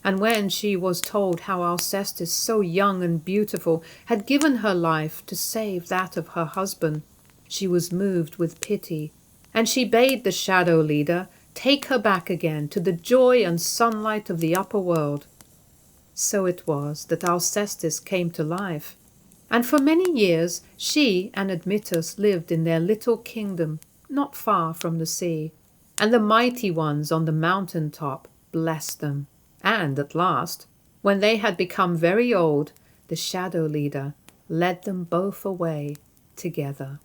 And when she was told how Alcestis, so young and beautiful, had given her life to save that of her husband, she was moved with pity, and she bade the Shadow Leader take her back again to the joy and sunlight of the upper world. So it was that Alcestis came to life, and for many years she and ADMETUS lived in their little kingdom not far from the sea, and the mighty ones on the mountain top blessed them. And at last, when they had become very old, the shadow leader led them both away together.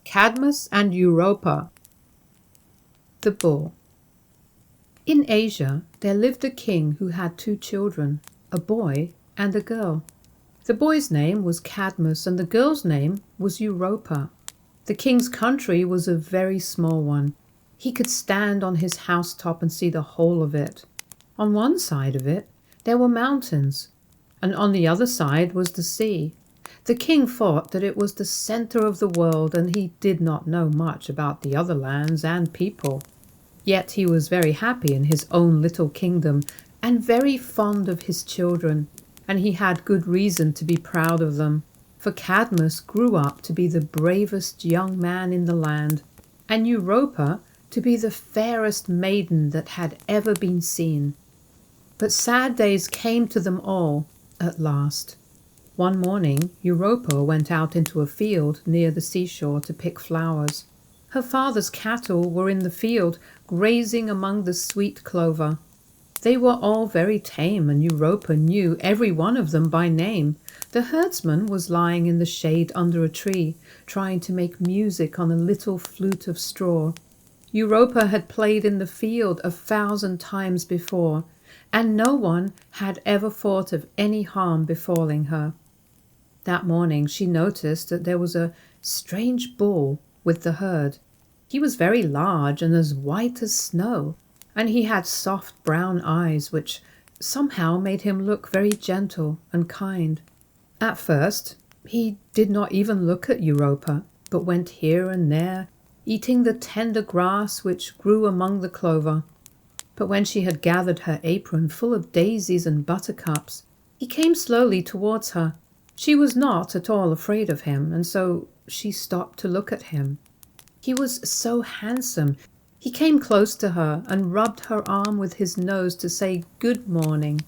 CADMUS and Europa. The Bull. In Asia there lived a king who had 2 children, a boy and a girl. The boy's name was CADMUS and the girl's name was Europa. The king's country was a very small one. He could stand on his housetop and see the whole of it. On one side of it there were mountains, and on the other side was the sea. The king thought that it was the center of the world, and he did not know much about the other lands and people. Yet he was very happy in his own little kingdom, and very fond of his children, and he had good reason to be proud of them, for CADMUS grew up to be the bravest young man in the land, and Europa to be the fairest maiden that had ever been seen. But sad days came to them all at last. One morning Europa went out into a field near the seashore to pick flowers. Her father's cattle were in the field, grazing among the sweet clover. They were all very tame, and Europa knew every one of them by name. The herdsman was lying in the shade under a tree, trying to make music on a little flute of straw. Europa had played in the field 1,000 times before, and no one had ever thought of any harm befalling her. That morning she noticed that there was a strange bull with the herd. He was very large and as white as snow, and he had soft brown eyes which somehow made him look very gentle and kind. At first he did not even look at Europa, but went here and there, eating the tender grass which grew among the clover. But when she had gathered her apron full of daisies and buttercups, he came slowly towards her. She was not at all afraid of him, and so she stopped to look at him. He was so handsome. He came close to her and rubbed her arm with his nose to say good morning.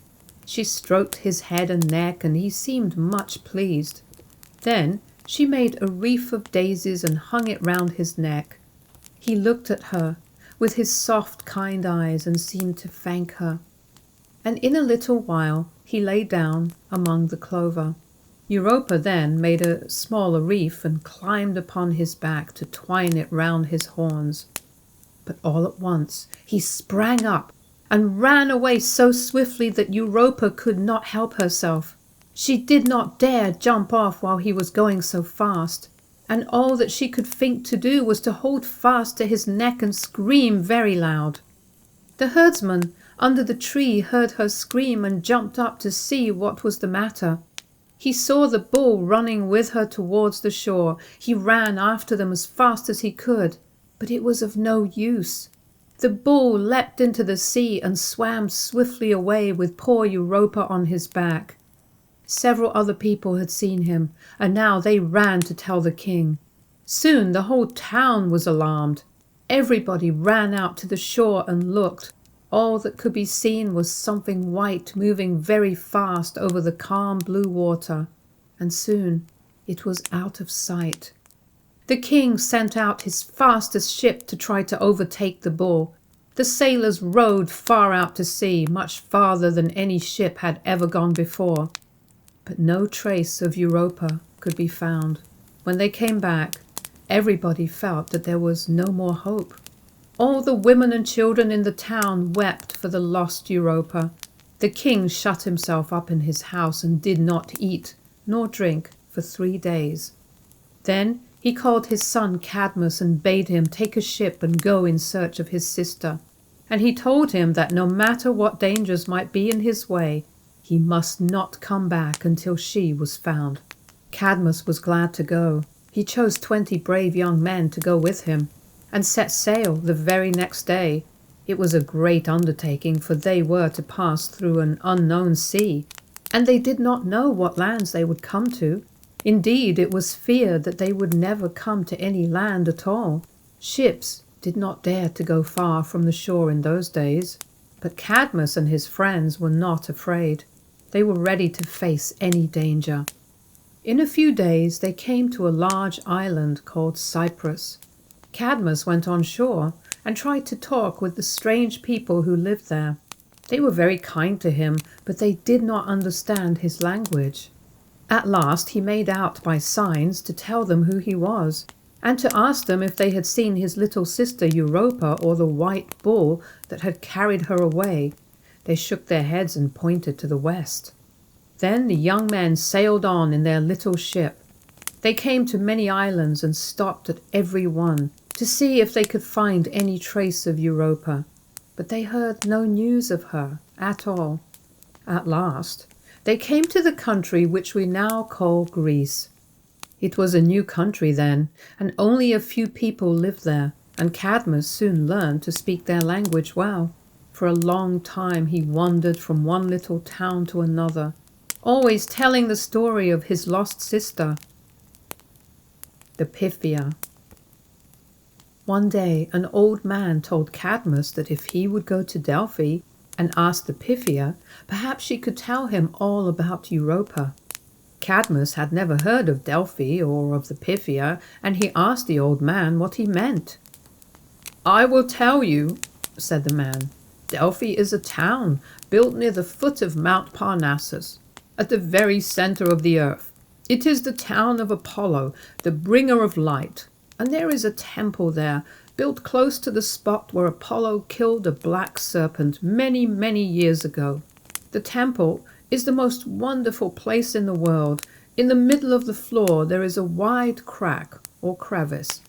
She stroked his head and neck, and he seemed much pleased. Then she made a wreath of daisies and hung it round his neck. He looked at her with his soft, kind eyes and seemed to thank her. And in a little while he lay down among the clover. Europa then made a smaller wreath and climbed upon his back to twine it round his horns. But all at once he sprang up and ran away so swiftly that Europa could not help herself. She did not dare jump off while he was going so fast, and all that she could think to do was to hold fast to his neck and scream very loud. The herdsman under the tree heard her scream and jumped up to see what was the matter. He saw the bull running with her towards the shore. He ran after them as fast as he could, but it was of no use. The bull leapt into the sea and swam swiftly away with poor Europa on his back. Several other people had seen him, and now they ran to tell the king. Soon the whole town was alarmed. Everybody ran out to the shore and looked. All that could be seen was something white moving very fast over the calm blue water, and soon it was out of sight. The king sent out his fastest ship to try to overtake the bull. The sailors rowed far out to sea, much farther than any ship had ever gone before. But no trace of Europa could be found. When they came back, everybody felt that there was no more hope. All the women and children in the town wept for the lost Europa. The king shut himself up in his house and did not eat nor drink for 3 days. Then he called his son CADMUS and bade him take a ship and go in search of his sister. And he told him that no matter what dangers might be in his way, he must not come back until she was found. CADMUS was glad to go. He chose 20 brave young men to go with him, and set sail the very next day. It was a great undertaking, for they were to pass through an unknown sea, and they did not know what lands they would come to. Indeed, it was feared that they would never come to any land at all. Ships did not dare to go far from the shore in those days. But Cadmus and his friends were not afraid. They were ready to face any danger. In a few days they came to a large island called Cyprus. Cadmus went on shore and tried to talk with the strange people who lived there. They were very kind to him, but they did not understand his language. At last he made out by signs to tell them who he was, and to ask them if they had seen his little sister Europa or the white bull that had carried her away. They shook their heads and pointed to the west. Then the young men sailed on in their little ship. They came to many islands and stopped at every one to see if they could find any trace of Europa, but they heard no news of her at all. At last they came to the country which we now call Greece. It was a new country then, and only a few people lived there, and Cadmus soon learned to speak their language well. For a long time he wandered from one little town to another, always telling the story of his lost sister, the Pythia. One day an old man told Cadmus that if he would go to Delphi and ask the Pythia, perhaps she could tell him all about Europa. Cadmus had never heard of Delphi or of the Pythia, and he asked the old man what he meant. "I will tell you," said the man. "Delphi is a town built near the foot of Mount Parnassus, at the very center of the earth. It is the town of Apollo, the bringer of light, and there is a temple there, built close to the spot where Apollo killed a black serpent many, many years ago. The temple is the most wonderful place in the world. In the middle of the floor there is a wide crack or crevice,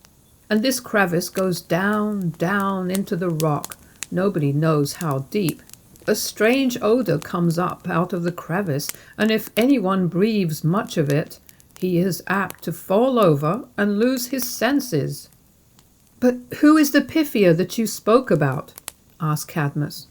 and this crevice goes down, down into the rock. Nobody knows how deep. A strange odor comes up out of the crevice, and if anyone breathes much of it, he is apt to fall over and lose his senses." "But who is the Pythia that you spoke about?" asked Cadmus.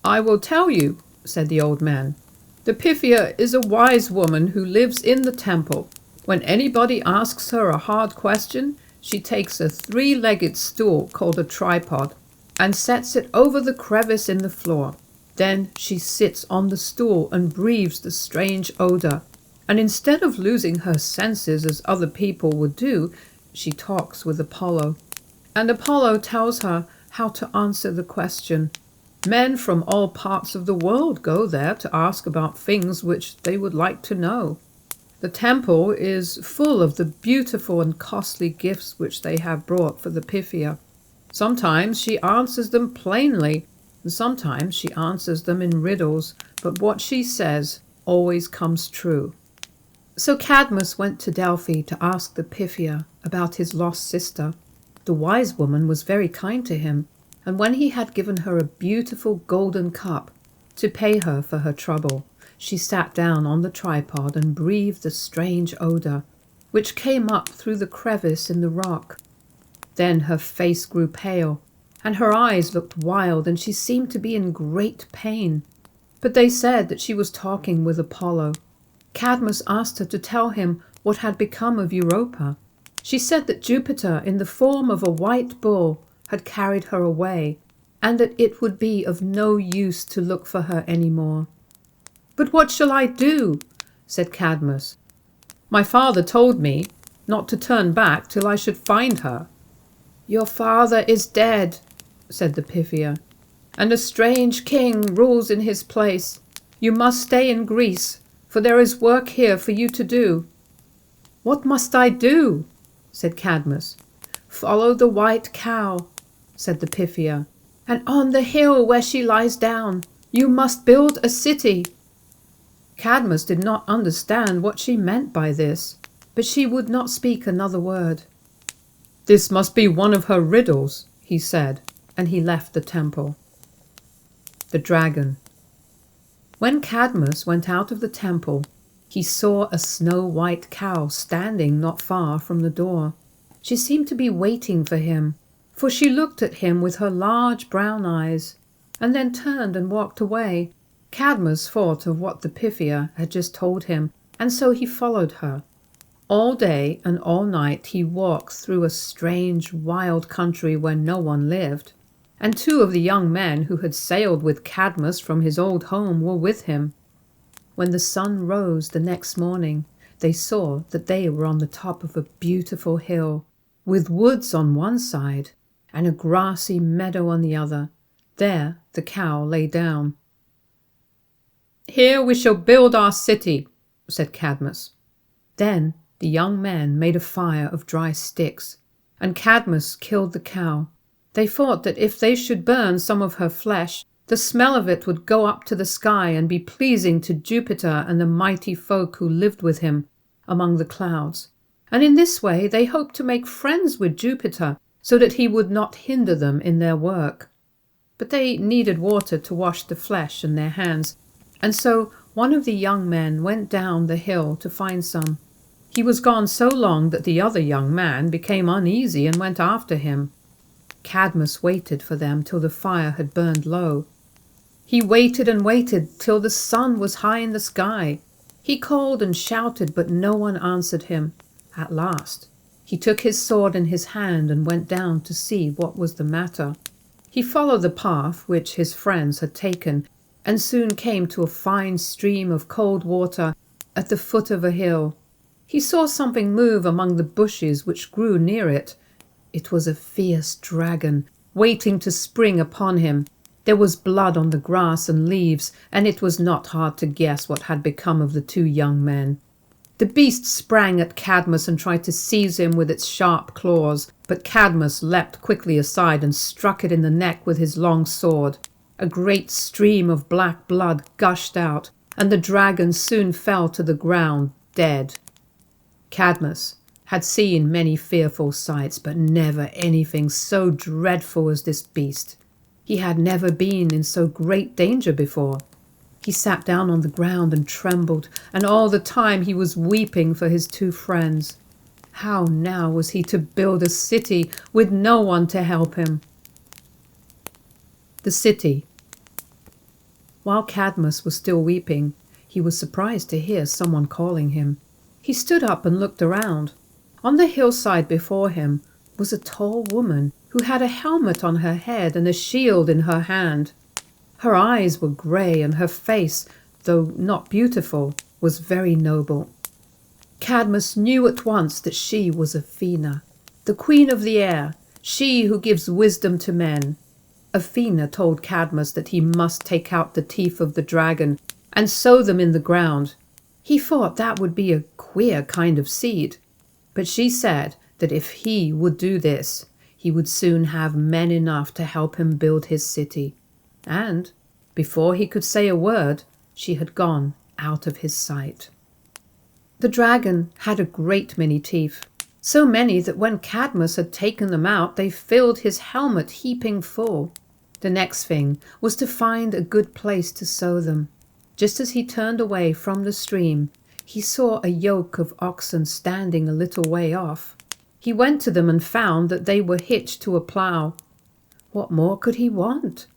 "I will tell you," said the old man. "The Pythia is a wise woman who lives in the temple. When anybody asks her a hard question, she takes a three-legged stool called a tripod and sets it over the crevice in the floor. Then she sits on the stool and breathes the strange odor, and instead of losing her senses as other people would do, she talks with Apollo. And Apollo tells her how to answer the question. Men from all parts of the world go there to ask about things which they would like to know. The temple is full of the beautiful and costly gifts which they have brought for the Pythia. Sometimes she answers them plainly, and sometimes she answers them in riddles, but what she says always comes true." So Cadmus went to Delphi to ask the Pythia about his lost sister. The wise woman was very kind to him, and when he had given her a beautiful golden cup to pay her for her trouble, she sat down on the tripod and breathed the strange odor, which came up through the crevice in the rock. Then her face grew pale, and her eyes looked wild, and she seemed to be in great pain. But they said that she was talking with Apollo. Cadmus asked her to tell him what had become of Europa. She said that Jupiter, in the form of a white bull, had carried her away, and that it would be of no use to look for her any more. "But what shall I do?" said Cadmus. "My father told me not to turn back till I should find her." "Your father is dead," said the Pythia, "and a strange king rules in his place. You must stay in Greece, for there is work here for you to do." "What must I do?" said Cadmus. "Follow the white cow," said the Pythia, "and on the hill where she lies down, you must build a city." Cadmus did not understand what she meant by this, but she would not speak another word. "This must be one of her riddles," he said, and he left the temple. The Dragon. When Cadmus went out of the temple, he saw a snow-white cow standing not far from the door. She seemed to be waiting for him, for she looked at him with her large brown eyes, and then turned and walked away. Cadmus thought of what the Pythia had just told him, and so he followed her. All day and all night he walked through a strange, wild country where no one lived, and 2 of the young men who had sailed with CADMUS from his old home were with him. When the sun rose the next morning, they saw that they were on the top of a beautiful hill, with woods on one side and a grassy meadow on the other. There the cow lay down. "Here we shall build our city," said CADMUS. Then the young men made a fire of dry sticks, and CADMUS killed the cow. They thought that if they should burn some of her flesh, the smell of it would go up to the sky and be pleasing to Jupiter and the mighty folk who lived with him among the clouds. And in this way they hoped to make friends with Jupiter, so that he would not hinder them in their work. But they needed water to wash the flesh in their hands, and so one of the young men went down the hill to find some. He was gone so long that the other young man became uneasy and went after him. CADMUS waited for them till the fire had burned low. He waited and waited till the sun was high in the sky. He called and shouted, but no one answered him. At last he took his sword in his hand and went down to see what was the matter. He followed the path which his friends had taken, and soon came to a fine stream of cold water at the foot of a hill. He saw something move among the bushes which grew near it. It was a fierce dragon, waiting to spring upon him. There was blood on the grass and leaves, and it was not hard to guess what had become of the 2 young men. The beast sprang at CADMUS and tried to seize him with its sharp claws, but CADMUS leapt quickly aside and struck it in the neck with his long sword. A great stream of black blood gushed out, and the dragon soon fell to the ground, dead. CADMUS had seen many fearful sights, but never anything so dreadful as this beast. He had never been in so great danger before. He sat down on the ground and trembled, and all the time he was weeping for his 2 friends. How now was he to build a city with no one to help him? The city. While CADMUS was still weeping, he was surprised to hear someone calling him. He stood up and looked around. On the hillside before him was a tall woman who had a helmet on her head and a shield in her hand. Her eyes were grey, and her face, though not beautiful, was very noble. CADMUS knew at once that she was Athena, the queen of the air, she who gives wisdom to men. Athena told CADMUS that he must take out the teeth of the dragon and sow them in the ground. He thought that would be a queer kind of seed, but she said that if he would do this, he would soon have men enough to help him build his city. And before he could say a word, she had gone out of his sight. The dragon had a great many teeth, so many that when CADMUS had taken them out, they filled his helmet heaping full. The next thing was to find a good place to sow them. Just as he turned away from the stream, he saw a yoke of oxen standing a little way off. He went to them and found that they were hitched to a plough. What more could he want?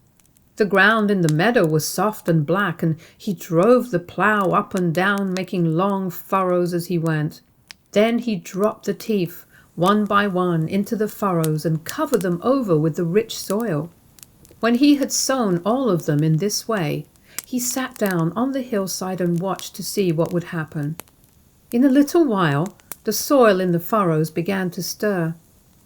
The ground in the meadow was soft and black, and he drove the plough up and down, making long furrows as he went. Then he dropped the teeth, one by one, into the furrows and covered them over with the rich soil. When he had sown all of them in this way, he sat down on the hillside and watched to see what would happen. In a little while, the soil in the furrows began to stir.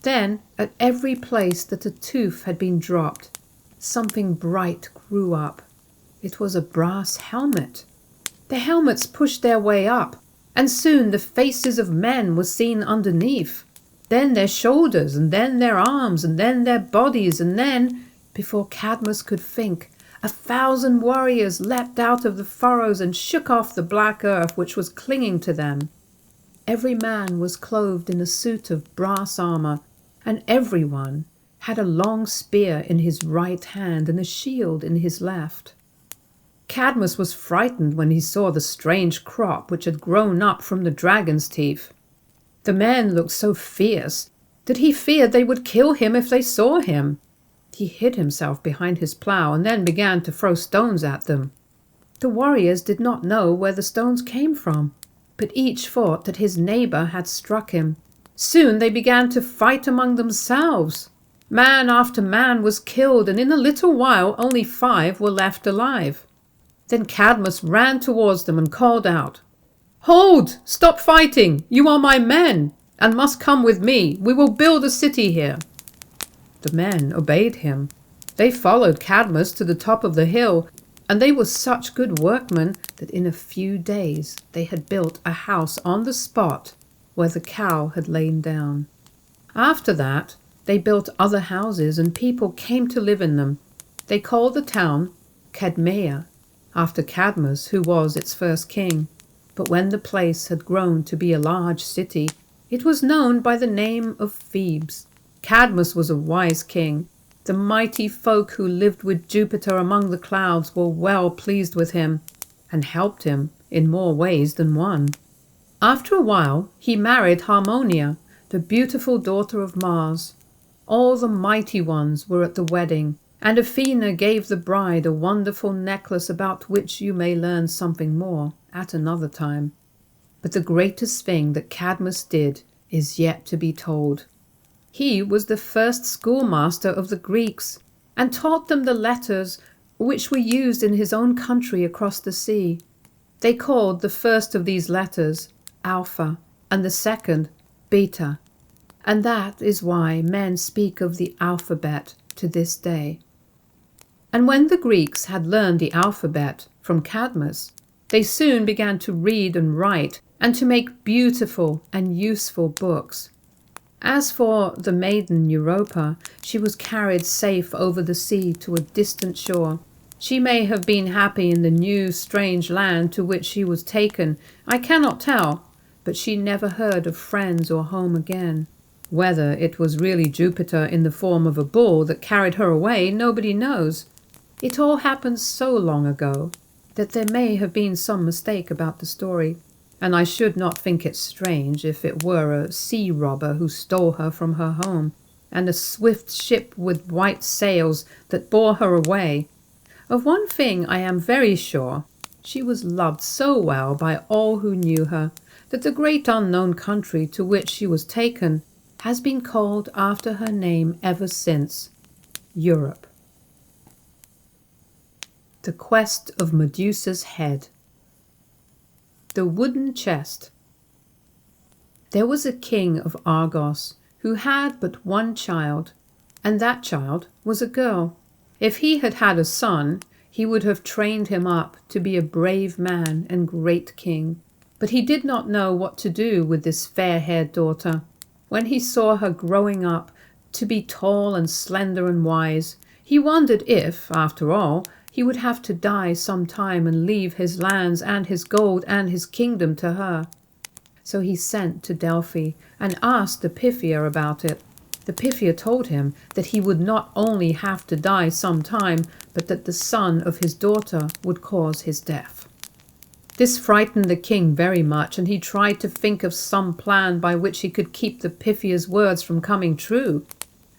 Then, at every place that a tooth had been dropped, something bright grew up. It was a brass helmet. The helmets pushed their way up, and soon the faces of men were seen underneath. Then their shoulders, and then their arms, and then their bodies, and then, before CADMUS could think, 1,000 warriors leapt out of the furrows and shook off the black earth which was clinging to them. Every man was clothed in a suit of brass armor, and everyone had a long spear in his right hand and a shield in his left. CADMUS was frightened when he saw the strange crop which had grown up from the dragon's teeth. The men looked so fierce that he feared they would kill him if they saw him. He hid himself behind his plough and then began to throw stones at them. The warriors did not know where the stones came from, but each thought that his neighbor had struck him. Soon they began to fight among themselves. Man after man was killed, and in a little while only 5 were left alive. Then CADMUS ran towards them and called out, "Hold! Stop fighting! You are my men, and must come with me. We will build a city here." The men obeyed him. They followed CADMUS to the top of the hill, and they were such good workmen that in a few days they had built a house on the spot where the cow had lain down. After that, they built other houses, and people came to live in them. They called the town Cadmea, after CADMUS, who was its first king. But when the place had grown to be a large city, it was known by the name of Thebes. CADMUS was a wise king. The mighty folk who lived with Jupiter among the clouds were well pleased with him, and helped him in more ways than one. After a while, he married Harmonia, the beautiful daughter of Mars. All the mighty ones were at the wedding, and Athena gave the bride a wonderful necklace about which you may learn something more at another time. But the greatest thing that CADMUS did is yet to be told. He was the first schoolmaster of the Greeks, and taught them the letters which were used in his own country across the sea. They called the first of these letters Alpha, and the second Beta, and that is why men speak of the alphabet to this day. And when the Greeks had learned the alphabet from CADMUS, they soon began to read and write, and to make beautiful and useful books. As for the maiden Europa, she was carried safe over the sea to a distant shore. She may have been happy in the new, strange land to which she was taken, I cannot tell, but she never heard of friends or home again. Whether it was really Jupiter in the form of a bull that carried her away, nobody knows. It all happened so long ago that there may have been some mistake about the story, and I should not think it strange if it were a sea robber who stole her from her home, and a swift ship with white sails that bore her away. Of one thing I am very sure: she was loved so well by all who knew her that the great unknown country to which she was taken has been called after her name ever since, Europe. The Quest of Medusa's Head. The Wooden Chest. There was a king of Argos who had but one child, and that child was a girl. If he had had a son, he would have trained him up to be a brave man and great king. But he did not know what to do with this fair-haired daughter. When he saw her growing up to be tall and slender and wise, he wondered if, after all, he would have to die some time and leave his lands and his gold and his kingdom to her. So he sent to Delphi and asked the Pythia about it. The Pythia told him that he would not only have to die some time, but that the son of his daughter would cause his death. This frightened the king very much, and he tried to think of some plan by which he could keep the Pythia's words from coming true.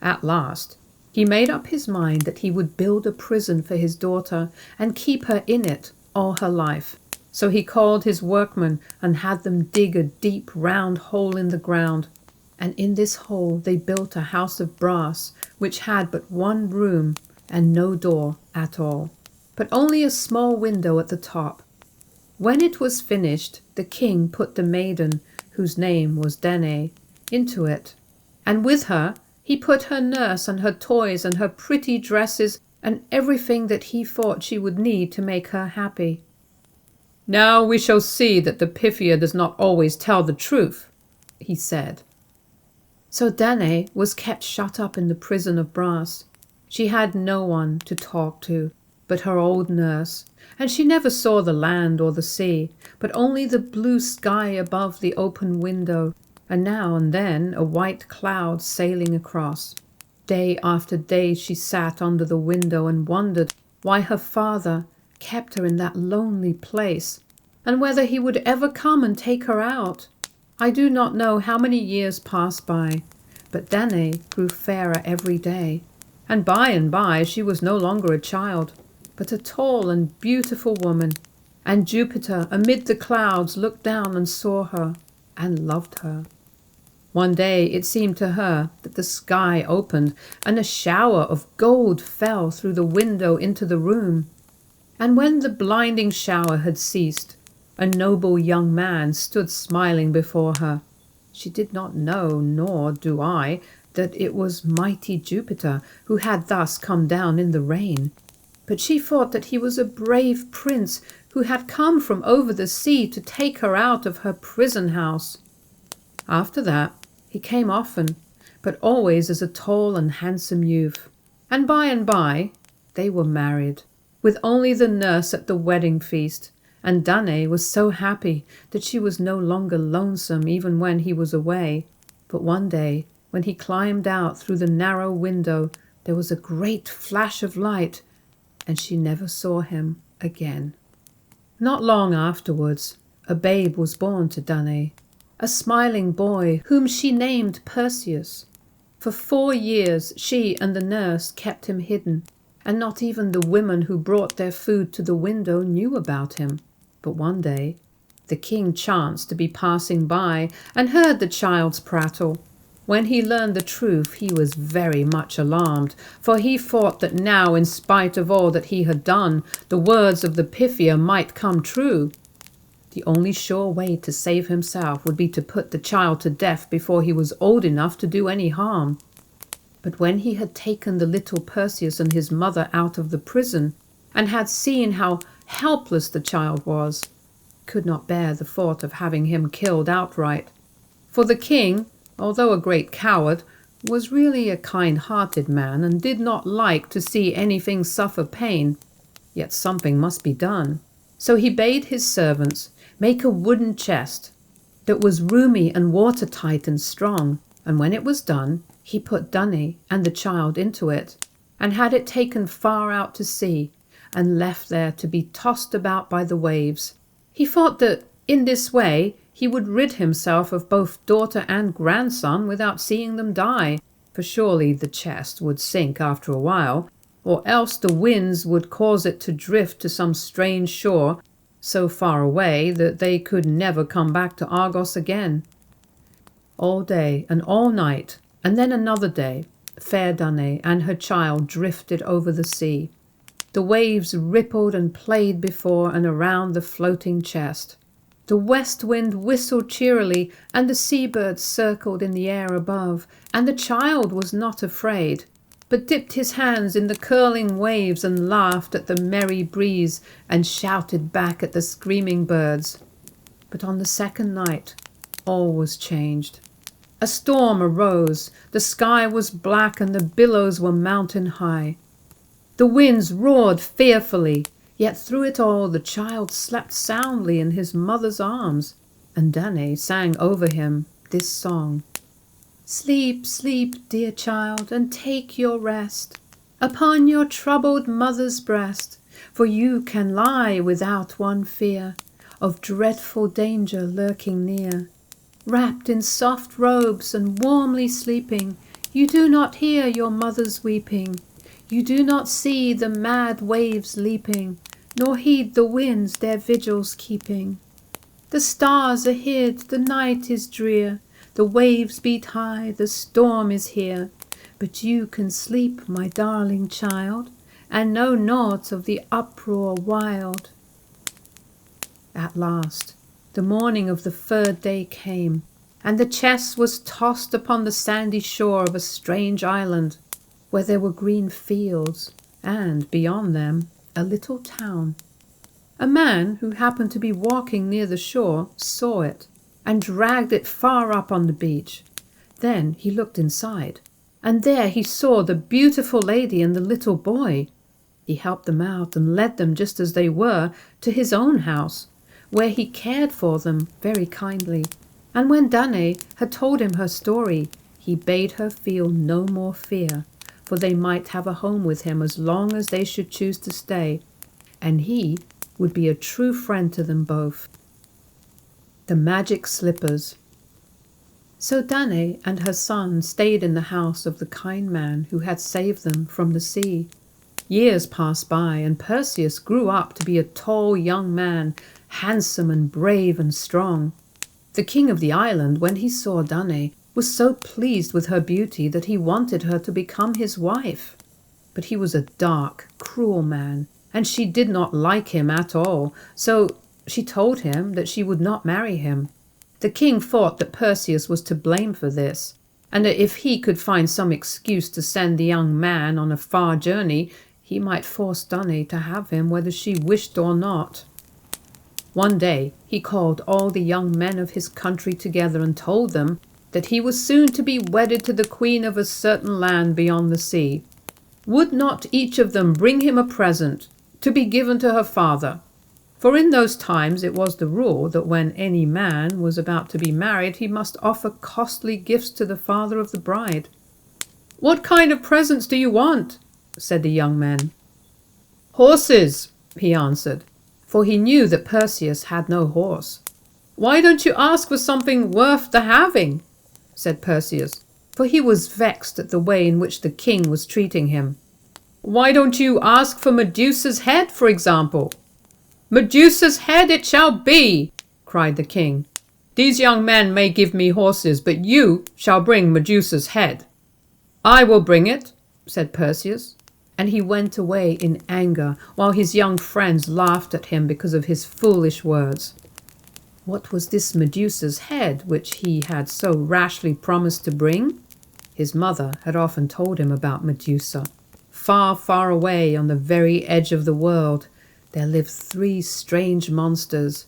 At last, he made up his mind that he would build a prison for his daughter and keep her in it all her life. So he called his workmen and had them dig a deep round hole in the ground. And in this hole they built a house of brass, which had but one room and no door at all, but only a small window at the top. When it was finished, the king put the maiden, whose name was Danae, into it, and with her he put her nurse and her toys and her pretty dresses and everything that he thought she would need to make her happy. "Now we shall see that the Pythia does not always tell the truth," he said. So Danae was kept shut up in the prison of brass. She had no one to talk to but her old nurse, and she never saw the land or the sea, but only the blue sky above the open window, and now and then a white cloud sailing across. Day after day she sat under the window and wondered why her father kept her in that lonely place, and whether he would ever come and take her out. I do not know how many years passed by, but Danae grew fairer every day, and by she was no longer a child, but a tall and beautiful woman, and Jupiter amid the clouds looked down and saw her and loved her. One day it seemed to her that the sky opened and a shower of gold fell through the window into the room. And when the blinding shower had ceased, a noble young man stood smiling before her. She did not know, nor do I, that it was mighty Jupiter who had thus come down in the rain. But she thought that he was a brave prince who had come from over the sea to take her out of her prison house. After that, he came often, but always as a tall and handsome youth. And by, they were married, with only the nurse at the wedding feast, and Danae was so happy that she was no longer lonesome even when he was away. But one day, when he climbed out through the narrow window, there was a great flash of light, and she never saw him again. Not long afterwards, a babe was born to Danae, a smiling boy whom she named Perseus. For 4 years she and the nurse kept him hidden, and not even the women who brought their food to the window knew about him. But one day, the king chanced to be passing by and heard the child's prattle. When he learned the truth, he was very much alarmed, for he thought that now, in spite of all that he had done, the words of the Pythia might come true. The only sure way to save himself would be to put the child to death before he was old enough to do any harm. But when he had taken the little Perseus and his mother out of the prison, and had seen how helpless the child was, could not bear the thought of having him killed outright. For the king, although a great coward, was really a kind-hearted man and did not like to see anything suffer pain. Yet something must be done. So he bade his servants make a wooden chest that was roomy and watertight and strong, and when it was done, he put Danae and the child into it, and had it taken far out to sea, and left there to be tossed about by the waves. He thought that in this way he would rid himself of both daughter and grandson without seeing them die, for surely the chest would sink after a while, or else the winds would cause it to drift to some strange shore so far away that they could never come back to Argos again. All day and all night, and then another day, fair Danae and her child drifted over the sea. The waves rippled and played before and around the floating chest. The west wind whistled cheerily, and the seabirds circled in the air above, and the child was not afraid, but dipped his hands in the curling waves and laughed at the merry breeze and shouted back at the screaming birds. But on the second night, all was changed. A storm arose, the sky was black, and the billows were mountain high. The winds roared fearfully, yet through it all the child slept soundly in his mother's arms, and Danae sang over him this song. Sleep, sleep, dear child, and take your rest upon your troubled mother's breast, for you can lie without one fear of dreadful danger lurking near. Wrapped in soft robes and warmly sleeping, you do not hear your mother's weeping. You do not see the mad waves leaping, nor heed the winds their vigils keeping. The stars are hid, the night is drear, the waves beat high, the storm is here. But you can sleep, my darling child, and know naught of the uproar wild. At last, the morning of the third day came, and the chest was tossed upon the sandy shore of a strange island, where there were green fields, and, beyond them, a little town. A man who happened to be walking near the shore saw it, and dragged it far up on the beach. Then he looked inside, and there he saw the beautiful lady and the little boy. He helped them out and led them just as they were to his own house, where he cared for them very kindly. And when Danae had told him her story, he bade her feel no more fear, for they might have a home with him as long as they should choose to stay, and he would be a true friend to them both. The Magic Slippers. So Danae and her son stayed in the house of the kind man who had saved them from the sea. Years passed by, and Perseus grew up to be a tall young man, handsome and brave and strong. The king of the island, when he saw Danae, was so pleased with her beauty that he wanted her to become his wife. But he was a dark, cruel man, and she did not like him at all, so she told him that she would not marry him. The king thought that Perseus was to blame for this, and that if he could find some excuse to send the young man on a far journey, he might force Danae to have him whether she wished or not. One day he called all the young men of his country together and told them that he was soon to be wedded to the queen of a certain land beyond the sea. Would not each of them bring him a present to be given to her father? For in those times it was the rule that when any man was about to be married, he must offer costly gifts to the father of the bride. "What kind of presents do you want?" said the young men. "Horses," he answered, for he knew that Perseus had no horse. "Why don't you ask for something worth the having?" said Perseus, for he was vexed at the way in which the king was treating him. "Why don't you ask for Medusa's head, for example?" "Medusa's head it shall be!" cried the king. "These young men may give me horses, but you shall bring Medusa's head." "I will bring it," said Perseus, and he went away in anger, while his young friends laughed at him because of his foolish words. What was this Medusa's head which he had so rashly promised to bring? His mother had often told him about Medusa. Far, far away on the very edge of the world, there lived 3 strange monsters,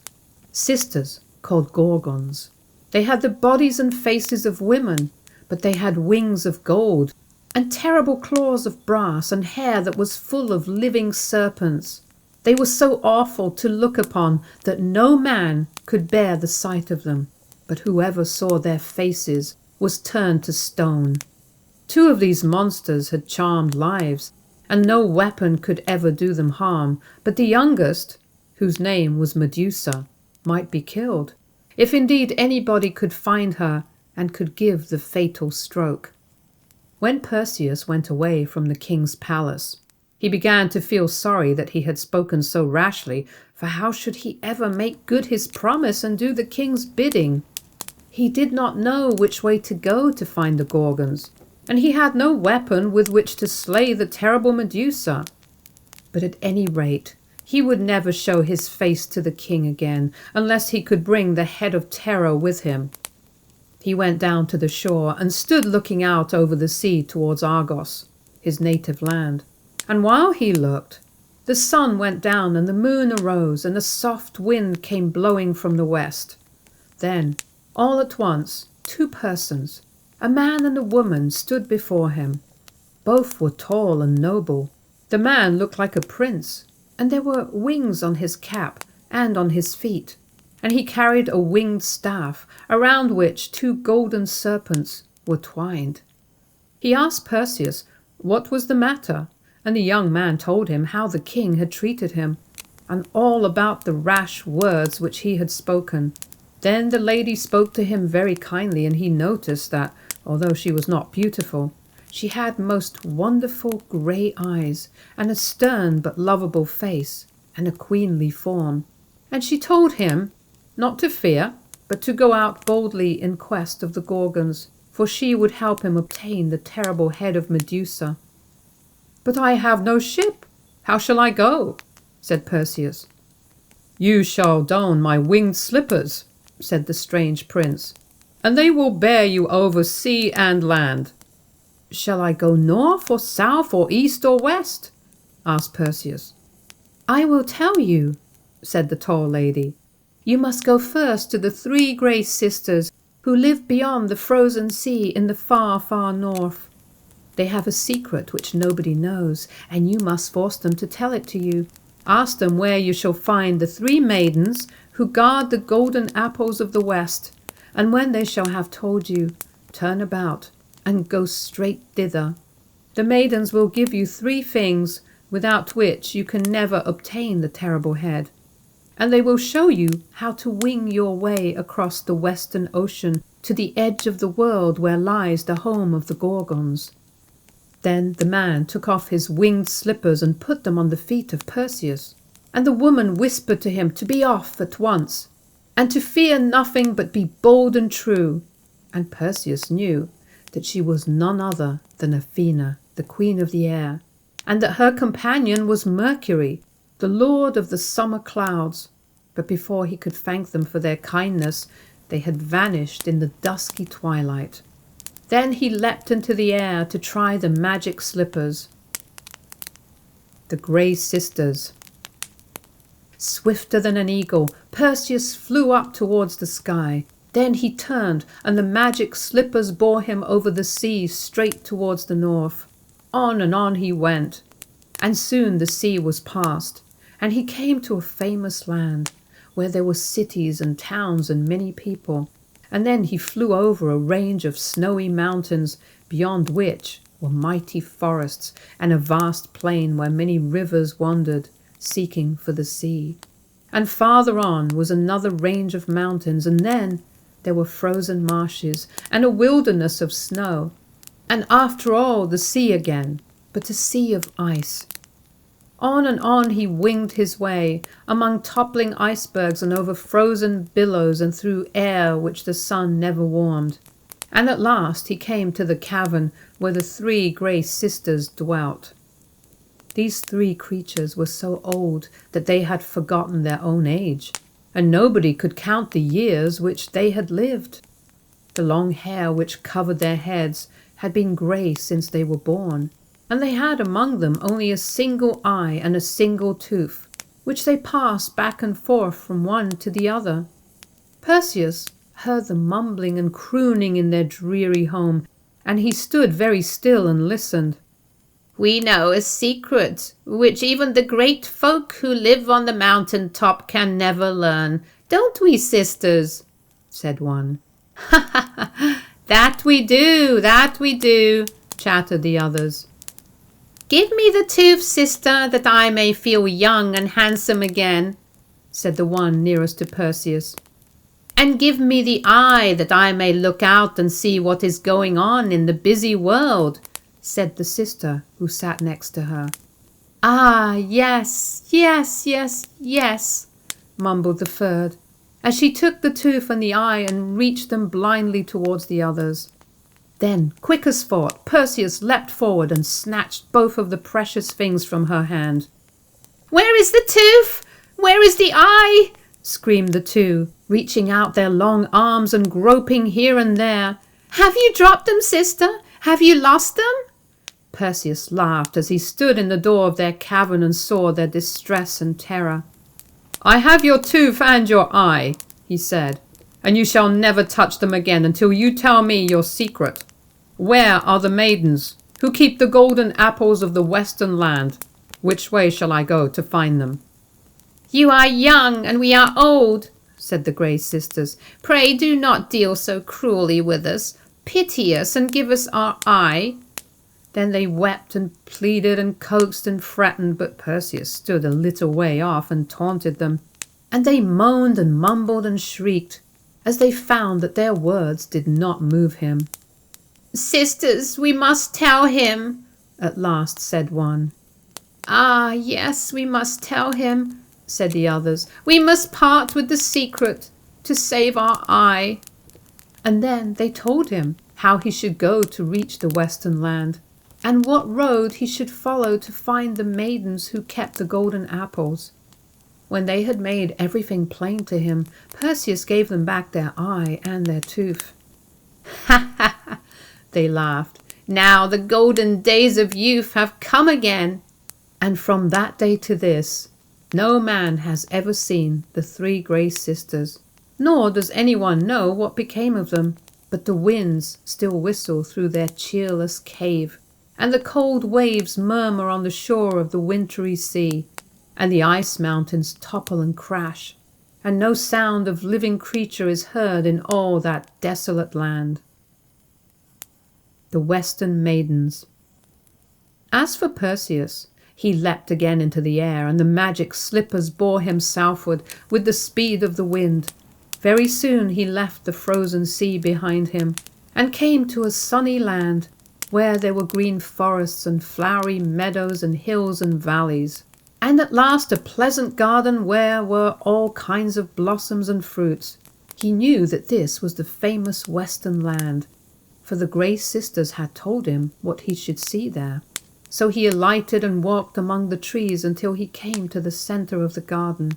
sisters called Gorgons. They had the bodies and faces of women, but they had wings of gold, and terrible claws of brass, and hair that was full of living serpents. They were so awful to look upon that no man could bear the sight of them, but whoever saw their faces was turned to stone. 2 of these monsters had charmed lives, and no weapon could ever do them harm, but the youngest, whose name was Medusa, might be killed, if indeed anybody could find her and could give the fatal stroke. When Perseus went away from the king's palace, he began to feel sorry that he had spoken so rashly, for how should he ever make good his promise and do the king's bidding? He did not know which way to go to find the Gorgons, and he had no weapon with which to slay the terrible Medusa. But at any rate, he would never show his face to the king again, unless he could bring the head of terror with him. He went down to the shore and stood looking out over the sea towards Argos, his native land. And while he looked, the sun went down and the moon arose, and a soft wind came blowing from the west. Then, all at once, 2 persons, a man and a woman, stood before him. Both were tall and noble. The man looked like a prince, and there were wings on his cap and on his feet, and he carried a winged staff, around which 2 golden serpents were twined. He asked Perseus what was the matter, and the young man told him how the king had treated him, and all about the rash words which he had spoken. Then the lady spoke to him very kindly, and he noticed that, although she was not beautiful, she had most wonderful grey eyes, and a stern but lovable face, and a queenly form. And she told him not to fear, but to go out boldly in quest of the Gorgons, for she would help him obtain the terrible head of Medusa. "But I have no ship. How shall I go?" said Perseus. "You shall don my winged slippers," said the strange prince, "and they will bear you over sea and land." "Shall I go north or south or east or west?" asked Perseus. "I will tell you," said the tall lady. "You must go first to the 3 grey sisters who live beyond the frozen sea in the far, far north. They have a secret which nobody knows, and you must force them to tell it to you. Ask them where you shall find the 3 maidens who guard the golden apples of the west, and when they shall have told you, turn about and go straight thither. The maidens will give you 3 things without which you can never obtain the terrible head, and they will show you how to wing your way across the western ocean to the edge of the world where lies the home of the Gorgons." Then the man took off his winged slippers and put them on the feet of Perseus, and the woman whispered to him to be off at once, and to fear nothing but be bold and true. and Perseus knew that she was none other than Athena, the queen of the air, and that her companion was Mercury, the lord of the summer clouds. But before he could thank them for their kindness, they had vanished in the dusky twilight. Then he leapt into the air to try the magic slippers. The Grey Sisters. Swifter than an eagle, Perseus flew up towards the sky. Then he turned, and the magic slippers bore him over the sea straight towards the north. On and on he went, and soon the sea was past, and he came to a famous land, where there were cities and towns and many people. And then he flew over a range of snowy mountains, beyond which were mighty forests, and a vast plain where many rivers wandered, seeking for the sea. And farther on was another range of mountains, and then there were frozen marshes, and a wilderness of snow. And after all, the sea again, but a sea of ice. On and on he winged his way, among toppling icebergs and over frozen billows and through air which the sun never warmed. And at last he came to the cavern where the 3 Grey Sisters dwelt. These 3 creatures were so old that they had forgotten their own age, and nobody could count the years which they had lived. The long hair which covered their heads had been grey since they were born, and they had among them only a single eye and a single tooth, which they passed back and forth from one to the other. Perseus heard them mumbling and crooning in their dreary home, and he stood very still and listened. "We know a secret, which even the great folk who live on the mountain top can never learn, don't we, sisters?" said one. "Ha ha ha! That we do," chattered the others. "Give me the tooth, sister, that I may feel young and handsome again," said the one nearest to Perseus. "And give me the eye, that I may look out and see what is going on in the busy world," said the sister who sat next to her. "Ah, yes, yes, yes, yes," mumbled the third, as she took the tooth and the eye and reached them blindly towards the others. Then, quick as thought, Perseus leapt forward and snatched both of the precious things from her hand. "Where is the tooth? Where is the eye?" screamed the 2, reaching out their long arms and groping here and there. "Have you dropped them, sister? Have you lost them?" Perseus laughed as he stood in the door of their cavern and saw their distress and terror. "I have your tooth and your eye," he said, "and you shall never touch them again until you tell me your secret. Where are the maidens who keep the golden apples of the western land? Which way shall I go to find them?" "You are young and we are old," said the Grey Sisters. "Pray do not deal so cruelly with us. Pity us and give us our eye." Then they wept and pleaded and coaxed and threatened, but Perseus stood a little way off and taunted them. And they moaned and mumbled and shrieked, as they found that their words did not move him. "Sisters, we must tell him," at last said one. "Ah, yes, we must tell him," said the others. "We must part with the secret to save our eye." And then they told him how he should go to reach the western land, and what road he should follow to find the maidens who kept the golden apples. When they had made everything plain to him, Perseus gave them back their eye and their tooth. "Ha ha ha!" they laughed. "Now the golden days of youth have come again." And from that day to this, no man has ever seen the 3 Grey Sisters, nor does anyone know what became of them, but the winds still whistle through their cheerless cave, and the cold waves murmur on the shore of the wintry sea, and the ice mountains topple and crash, and no sound of living creature is heard in all that desolate land. The Western Maidens. As for Perseus, he leapt again into the air, and the magic slippers bore him southward with the speed of the wind. Very soon he left the frozen sea behind him, and came to a sunny land, where there were green forests and flowery meadows and hills and valleys, and at last a pleasant garden where were all kinds of blossoms and fruits. He knew that this was the famous Western land, for the Grey Sisters had told him what he should see there. So he alighted and walked among the trees until he came to the center of the garden.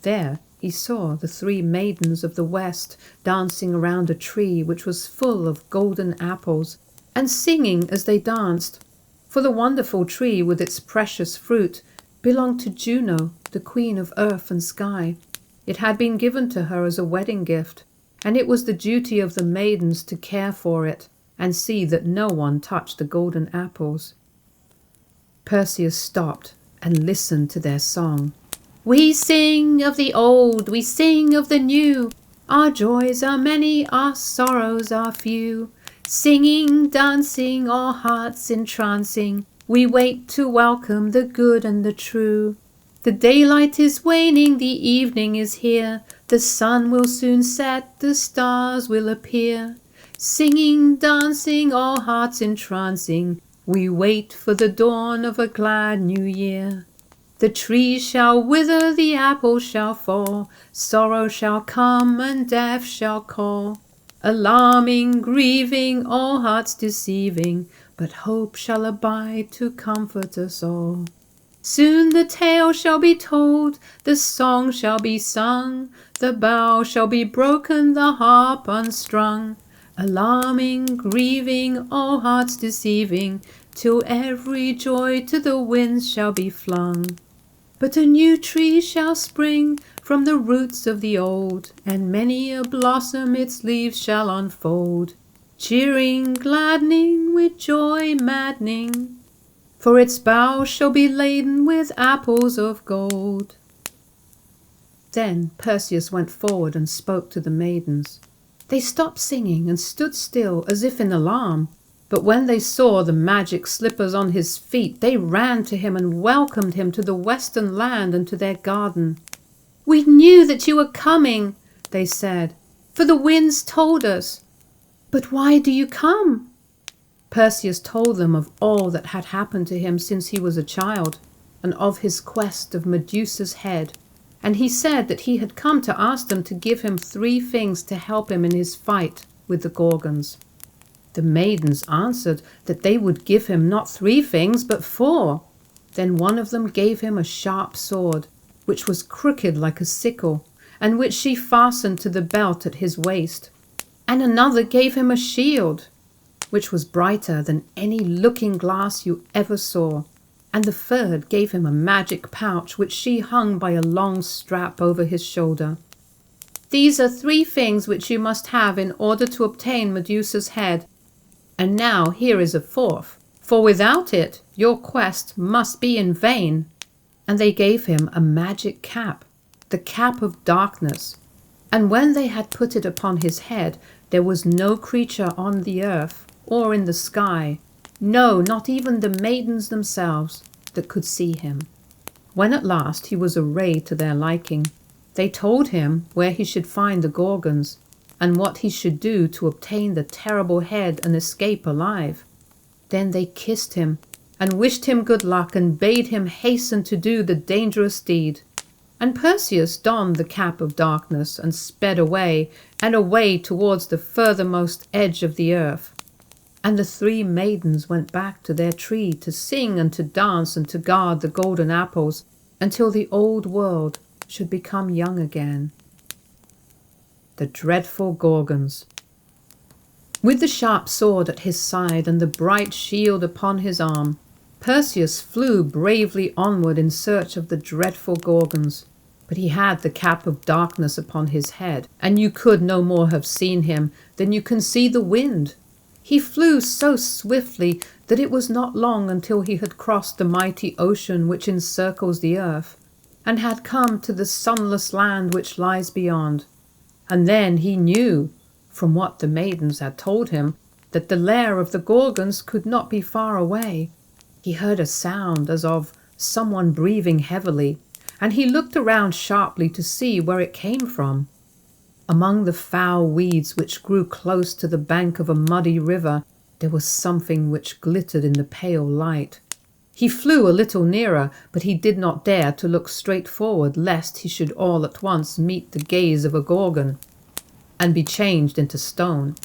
There he saw the 3 maidens of the West dancing around a tree which was full of golden apples, and singing as they danced. For the wonderful tree with its precious fruit belonged to Juno, the queen of earth and sky. It had been given to her as a wedding gift, and it was the duty of the maidens to care for it and see that no one touched the golden apples. Perseus stopped and listened to their song. We sing of the old, we sing of the new. Our joys are many, our sorrows are few. Singing, dancing, our hearts entrancing, we wait to welcome the good and the true. The daylight is waning, the evening is here. The sun will soon set, the stars will appear. Singing, dancing, our hearts entrancing, we wait for the dawn of a glad new year. The trees shall wither, the apples shall fall, sorrow shall come and death shall call. Alarming, grieving, all hearts deceiving, but hope shall abide to comfort us all. Soon the tale shall be told, the song shall be sung, the bow shall be broken, the harp unstrung. Alarming, grieving, all hearts deceiving, till every joy to the winds shall be flung. But a new tree shall spring from the roots of the old, and many a blossom its leaves shall unfold, cheering, gladdening, with joy maddening, for its boughs shall be laden with apples of gold. Then Perseus went forward and spoke to the maidens. They stopped singing and stood still as if in alarm. But when they saw the magic slippers on his feet, they ran to him and welcomed him to the Western land and to their garden. We knew that you were coming, they said, for the winds told us. But why do you come? Perseus told them of all that had happened to him since he was a child, and of his quest of Medusa's head. And he said that he had come to ask them to give him 3 things to help him in his fight with the Gorgons. The maidens answered that they would give him not 3 things, but 4. Then one of them gave him a sharp sword, which was crooked like a sickle, and which she fastened to the belt at his waist. And another gave him a shield, which was brighter than any looking-glass you ever saw. And the third gave him a magic pouch, which she hung by a long strap over his shoulder. These are 3 things which you must have in order to obtain Medusa's head. And now here is a 4th, for without it your quest must be in vain. And they gave him a magic cap, the cap of darkness. And when they had put it upon his head, there was no creature on the earth or in the sky, no, not even the maidens themselves, that could see him. When at last he was arrayed to their liking, they told him where he should find the Gorgons, and what he should do to obtain the terrible head and escape alive. Then they kissed him and wished him good luck and bade him hasten to do the dangerous deed. And Perseus donned the cap of darkness and sped away, and away towards the furthermost edge of the earth. And the 3 maidens went back to their tree to sing and to dance and to guard the golden apples until the old world should become young again. The Dreadful Gorgons. With the sharp sword at his side and the bright shield upon his arm, Perseus flew bravely onward in search of the dreadful Gorgons. But he had the cap of darkness upon his head, and you could no more have seen him than you can see the wind. He flew so swiftly that it was not long until he had crossed the mighty ocean which encircles the earth, and had come to the sunless land which lies beyond. And then he knew, from what the maidens had told him, that the lair of the Gorgons could not be far away. He heard a sound as of someone breathing heavily, and he looked around sharply to see where it came from. Among the foul weeds which grew close to the bank of a muddy river, there was something which glittered in the pale light. He flew a little nearer, but he did not dare to look straight forward, lest he should all at once meet the gaze of a Gorgon. and be changed into stone.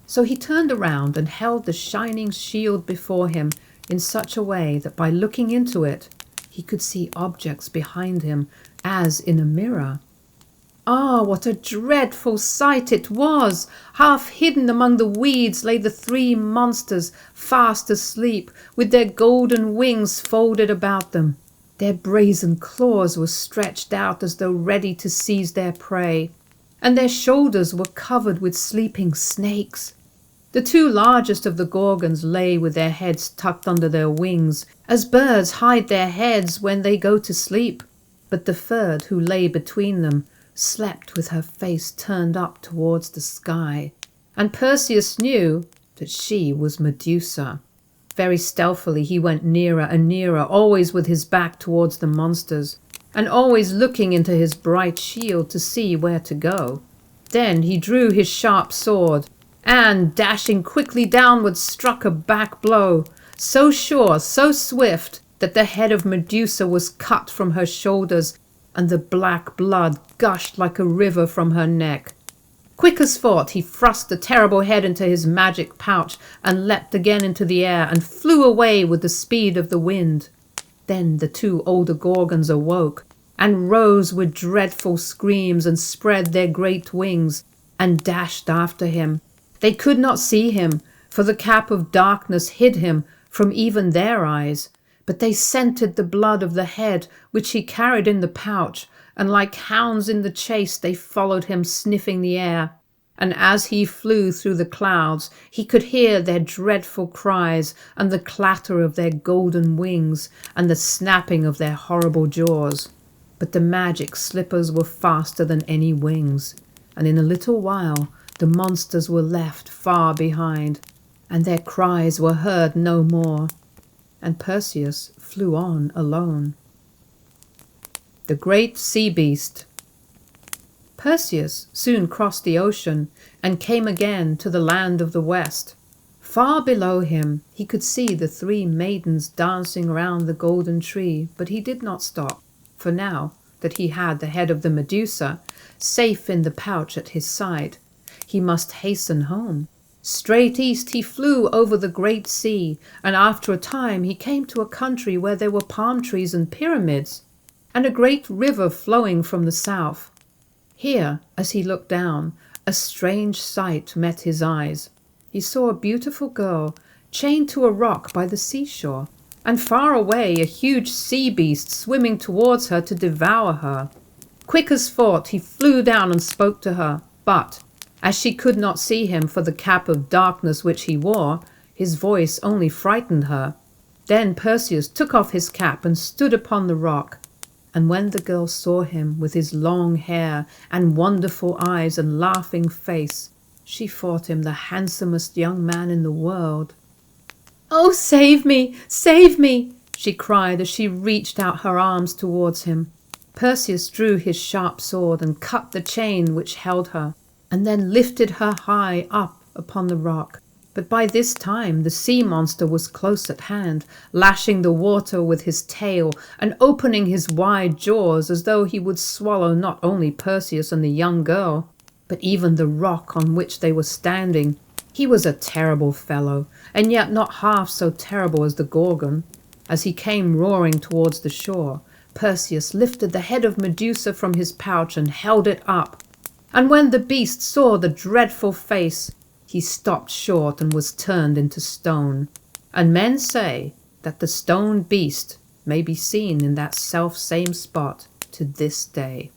So he turned around and held the shining shield before him in such a way that by looking into it, he could see objects behind him as in a mirror. Ah, what a dreadful sight it was! Half hidden among the weeds lay the three monsters, fast asleep, with their golden wings folded about them. Their brazen claws were stretched out as though ready to seize their prey, and their shoulders were covered with sleeping snakes. The two largest of the Gorgons lay with their heads tucked under their wings, as birds hide their heads when they go to sleep. But the third, who lay between them, slept with her face turned up towards the sky, and Perseus knew that she was Medusa. Very stealthily he went nearer and nearer, always with his back towards the monsters, and always looking into his bright shield to see where to go. Then he drew his sharp sword, and, dashing quickly downwards, struck a back blow, so sure, so swift, that the head of Medusa was cut from her shoulders, and the black blood gushed like a river from her neck. Quick as thought, he thrust the terrible head into his magic pouch and leapt again into the air and flew away with the speed of the wind. Then the two older Gorgons awoke and rose with dreadful screams and spread their great wings and dashed after him. They could not see him, for the cap of darkness hid him from even their eyes, but they scented the blood of the head which he carried in the pouch, and like hounds in the chase they followed him, sniffing the air. And as he flew through the clouds, he could hear their dreadful cries, and the clatter of their golden wings, and the snapping of their horrible jaws. But the magic slippers were faster than any wings, and in a little while the monsters were left far behind, and their cries were heard no more, and Perseus flew on alone. The Great Sea Beast. Perseus soon crossed the ocean and came again to the land of the west. Far below him he could see the three maidens dancing round the golden tree, but he did not stop, for now that he had the head of the Medusa safe in the pouch at his side, he must hasten home. Straight east he flew over the great sea, and after a time he came to a country where there were palm trees and pyramids, and a great river flowing from the south. Here, as he looked down, a strange sight met his eyes. He saw a beautiful girl chained to a rock by the seashore, and far away a huge sea beast swimming towards her to devour her. Quick as thought he flew down and spoke to her, but as she could not see him for the cap of darkness which he wore, his voice only frightened her. Then Perseus took off his cap and stood upon the rock. And when the girl saw him with his long hair and wonderful eyes and laughing face, she thought him the handsomest young man in the world. "Oh, save me! Save me!" she cried as she reached out her arms towards him. Perseus drew his sharp sword and cut the chain which held her, and then lifted her high up upon the rock. But by this time the sea monster was close at hand, lashing the water with his tail and opening his wide jaws as though he would swallow not only Perseus and the young girl, but even the rock on which they were standing. He was a terrible fellow, and yet not half so terrible as the Gorgon. As he came roaring towards the shore, Perseus lifted the head of Medusa from his pouch and held it up. And when the beast saw the dreadful face, he stopped short and was turned into stone. And men say that the stone beast may be seen in that self-same spot to this day.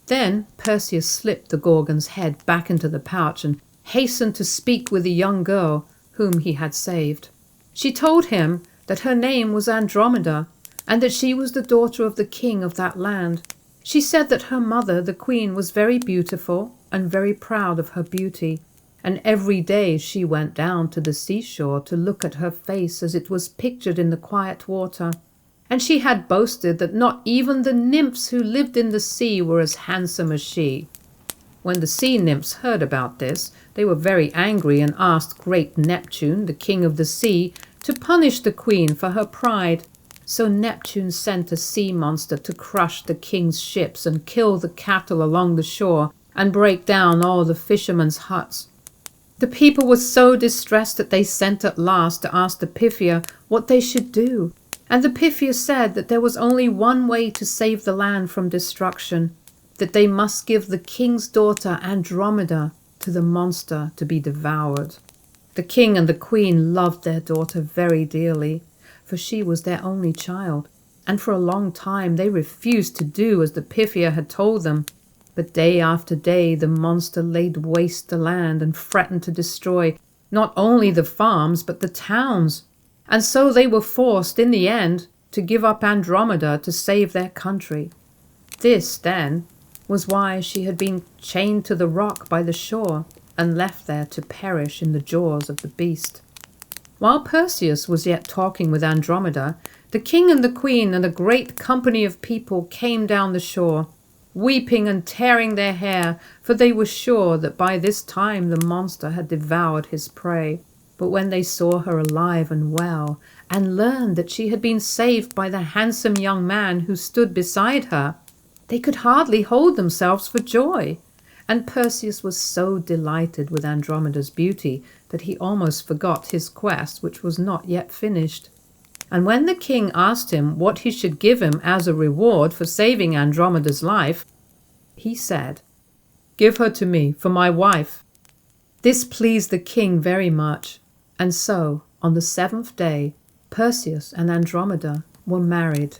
Then Perseus slipped the Gorgon's head back into the pouch and hastened to speak with the young girl whom he had saved. She told him that her name was Andromeda, and that she was the daughter of the king of that land. She said that her mother, the queen, was very beautiful and very proud of her beauty, and every day she went down to the seashore to look at her face as it was pictured in the quiet water. And she had boasted that not even the nymphs who lived in the sea were as handsome as she. When the sea nymphs heard about this, they were very angry and asked great Neptune, the king of the sea, to punish the queen for her pride. So Neptune sent a sea monster to crush the king's ships and kill the cattle along the shore, and break down all the fishermen's huts. The people were so distressed that they sent at last to ask the Pythia what they should do, and the Pythia said that there was only one way to save the land from destruction, that they must give the king's daughter Andromeda to the monster to be devoured. The king and the queen loved their daughter very dearly, for she was their only child, and for a long time they refused to do as the Pythia had told them. But day after day the monster laid waste the land and threatened to destroy not only the farms but the towns, and so they were forced in the end to give up Andromeda to save their country. This, then, was why she had been chained to the rock by the shore and left there to perish in the jaws of the beast. While Perseus was yet talking with Andromeda, the king and the queen and a great company of people came down the shore, weeping and tearing their hair, for they were sure that by this time the monster had devoured his prey. But when they saw her alive and well, and learned that she had been saved by the handsome young man who stood beside her, they could hardly hold themselves for joy. And Perseus was so delighted with Andromeda's beauty that he almost forgot his quest, which was not yet finished. And when the king asked him what he should give him as a reward for saving Andromeda's life, he said, "Give her to me for my wife." This pleased the king very much, and so, on the 7th day, Perseus and Andromeda were married.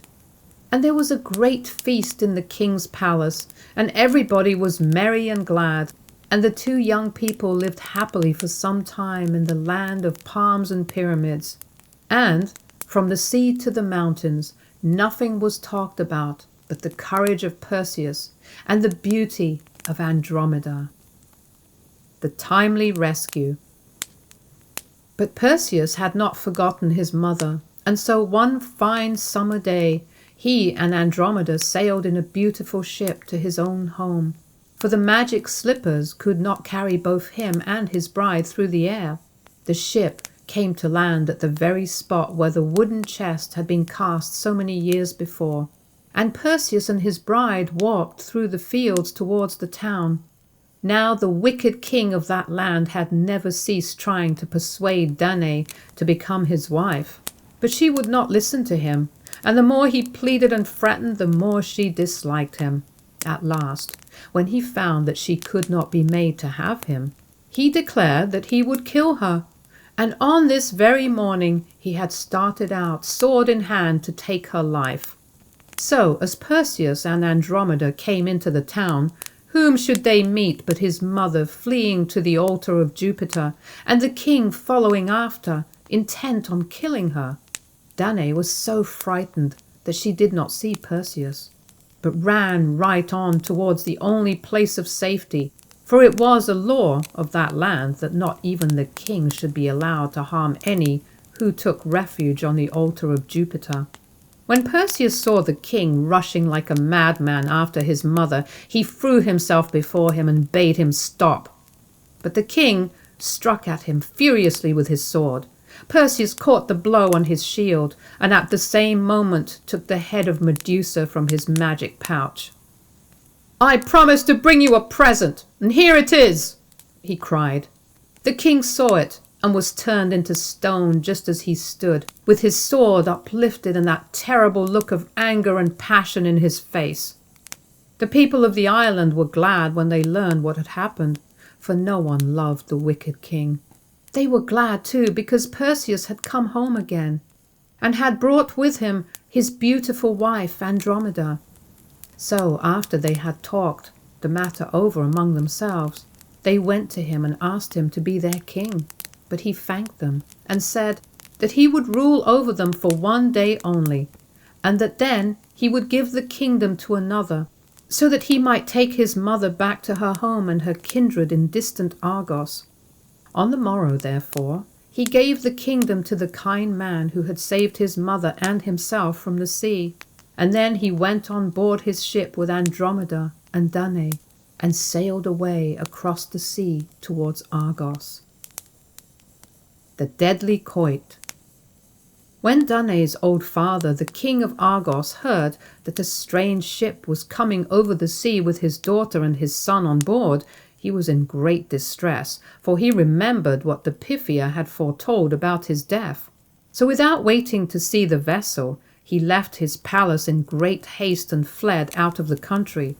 And there was a great feast in the king's palace, and everybody was merry and glad, and the two young people lived happily for some time in the land of palms and pyramids. And from the sea to the mountains, nothing was talked about but the courage of Perseus and the beauty of Andromeda. The timely rescue. But Perseus had not forgotten his mother, and so one fine summer day he and Andromeda sailed in a beautiful ship to his own home, for the magic slippers could not carry both him and his bride through the air. The ship came to land at the very spot where the wooden chest had been cast so many years before, and Perseus and his bride walked through the fields towards the town. Now the wicked king of that land had never ceased trying to persuade Danae to become his wife, but she would not listen to him, and the more he pleaded and threatened, the more she disliked him. At last, when he found that she could not be made to have him, he declared that he would kill her, and on this very morning he had started out, sword in hand, to take her life. So, as Perseus and Andromeda came into the town, whom should they meet but his mother fleeing to the altar of Jupiter, and the king following after, intent on killing her? Danae was so frightened that she did not see Perseus, but ran right on towards the only place of safety, for it was a law of that land that not even the king should be allowed to harm any who took refuge on the altar of Jupiter. When Perseus saw the king rushing like a madman after his mother, he threw himself before him and bade him stop. But the king struck at him furiously with his sword. Perseus caught the blow on his shield, and at the same moment took the head of Medusa from his magic pouch. "I promised to bring you a present, and here it is," he cried. The king saw it, and was turned into stone just as he stood, with his sword uplifted and that terrible look of anger and passion in his face. The people of the island were glad when they learned what had happened, for no one loved the wicked king. They were glad, too, because Perseus had come home again, and had brought with him his beautiful wife Andromeda. So, after they had talked the matter over among themselves, they went to him and asked him to be their king. But he thanked them and said that he would rule over them for 1 day only, and that then he would give the kingdom to another, so that he might take his mother back to her home and her kindred in distant Argos. On the morrow, therefore, he gave the kingdom to the kind man who had saved his mother and himself from the sea, and then he went on board his ship with Andromeda and Danae, and sailed away across the sea towards Argos. The deadly Quoit. When Danae's old father, the king of Argos, heard that a strange ship was coming over the sea with his daughter and his son on board, he was in great distress, for he remembered what the Pythia had foretold about his death. So without waiting to see the vessel, he left his palace in great haste and fled out of the country.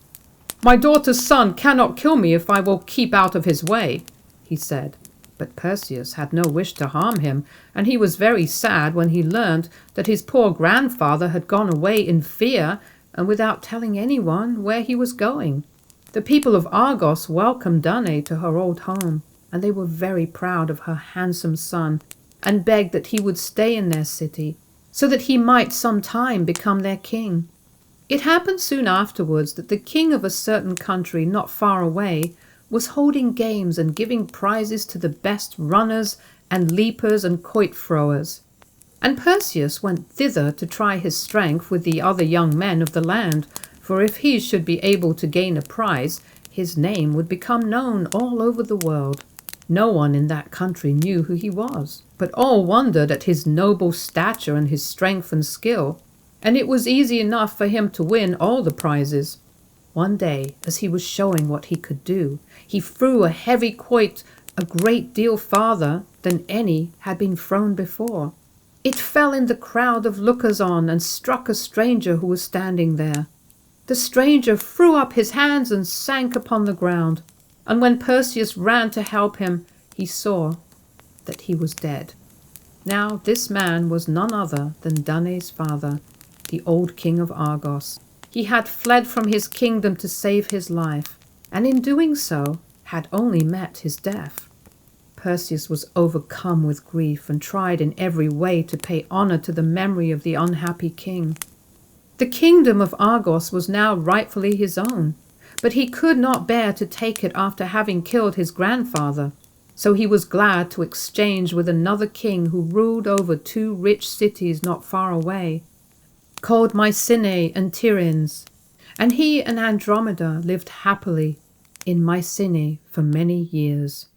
"My daughter's son cannot kill me if I will keep out of his way," he said. But Perseus had no wish to harm him, and he was very sad when he learned that his poor grandfather had gone away in fear and without telling anyone where he was going. The people of Argos welcomed Danae to her old home, and they were very proud of her handsome son and begged that he would stay in their city so that he might some time become their king. It happened soon afterwards that the king of a certain country not far away was holding games and giving prizes to the best runners and leapers and quoit throwers. And Perseus went thither to try his strength with the other young men of the land, for if he should be able to gain a prize, his name would become known all over the world. No one in that country knew who he was, but all wondered at his noble stature and his strength and skill, and it was easy enough for him to win all the prizes. One day, as he was showing what he could do, he threw a heavy quoit a great deal farther than any had been thrown before. It fell in the crowd of lookers-on and struck a stranger who was standing there. The stranger threw up his hands and sank upon the ground, and when Perseus ran to help him, he saw that he was dead. Now this man was none other than Danae's father, the old king of Argos. He had fled from his kingdom to save his life, and in doing so had only met his death. Perseus was overcome with grief and tried in every way to pay honor to the memory of the unhappy king. The kingdom of Argos was now rightfully his own, but he could not bear to take it after having killed his grandfather, so he was glad to exchange with another king who ruled over 2 rich cities not far away, called Mycenae and Tiryns, and he and Andromeda lived happily in Mycenae for many years.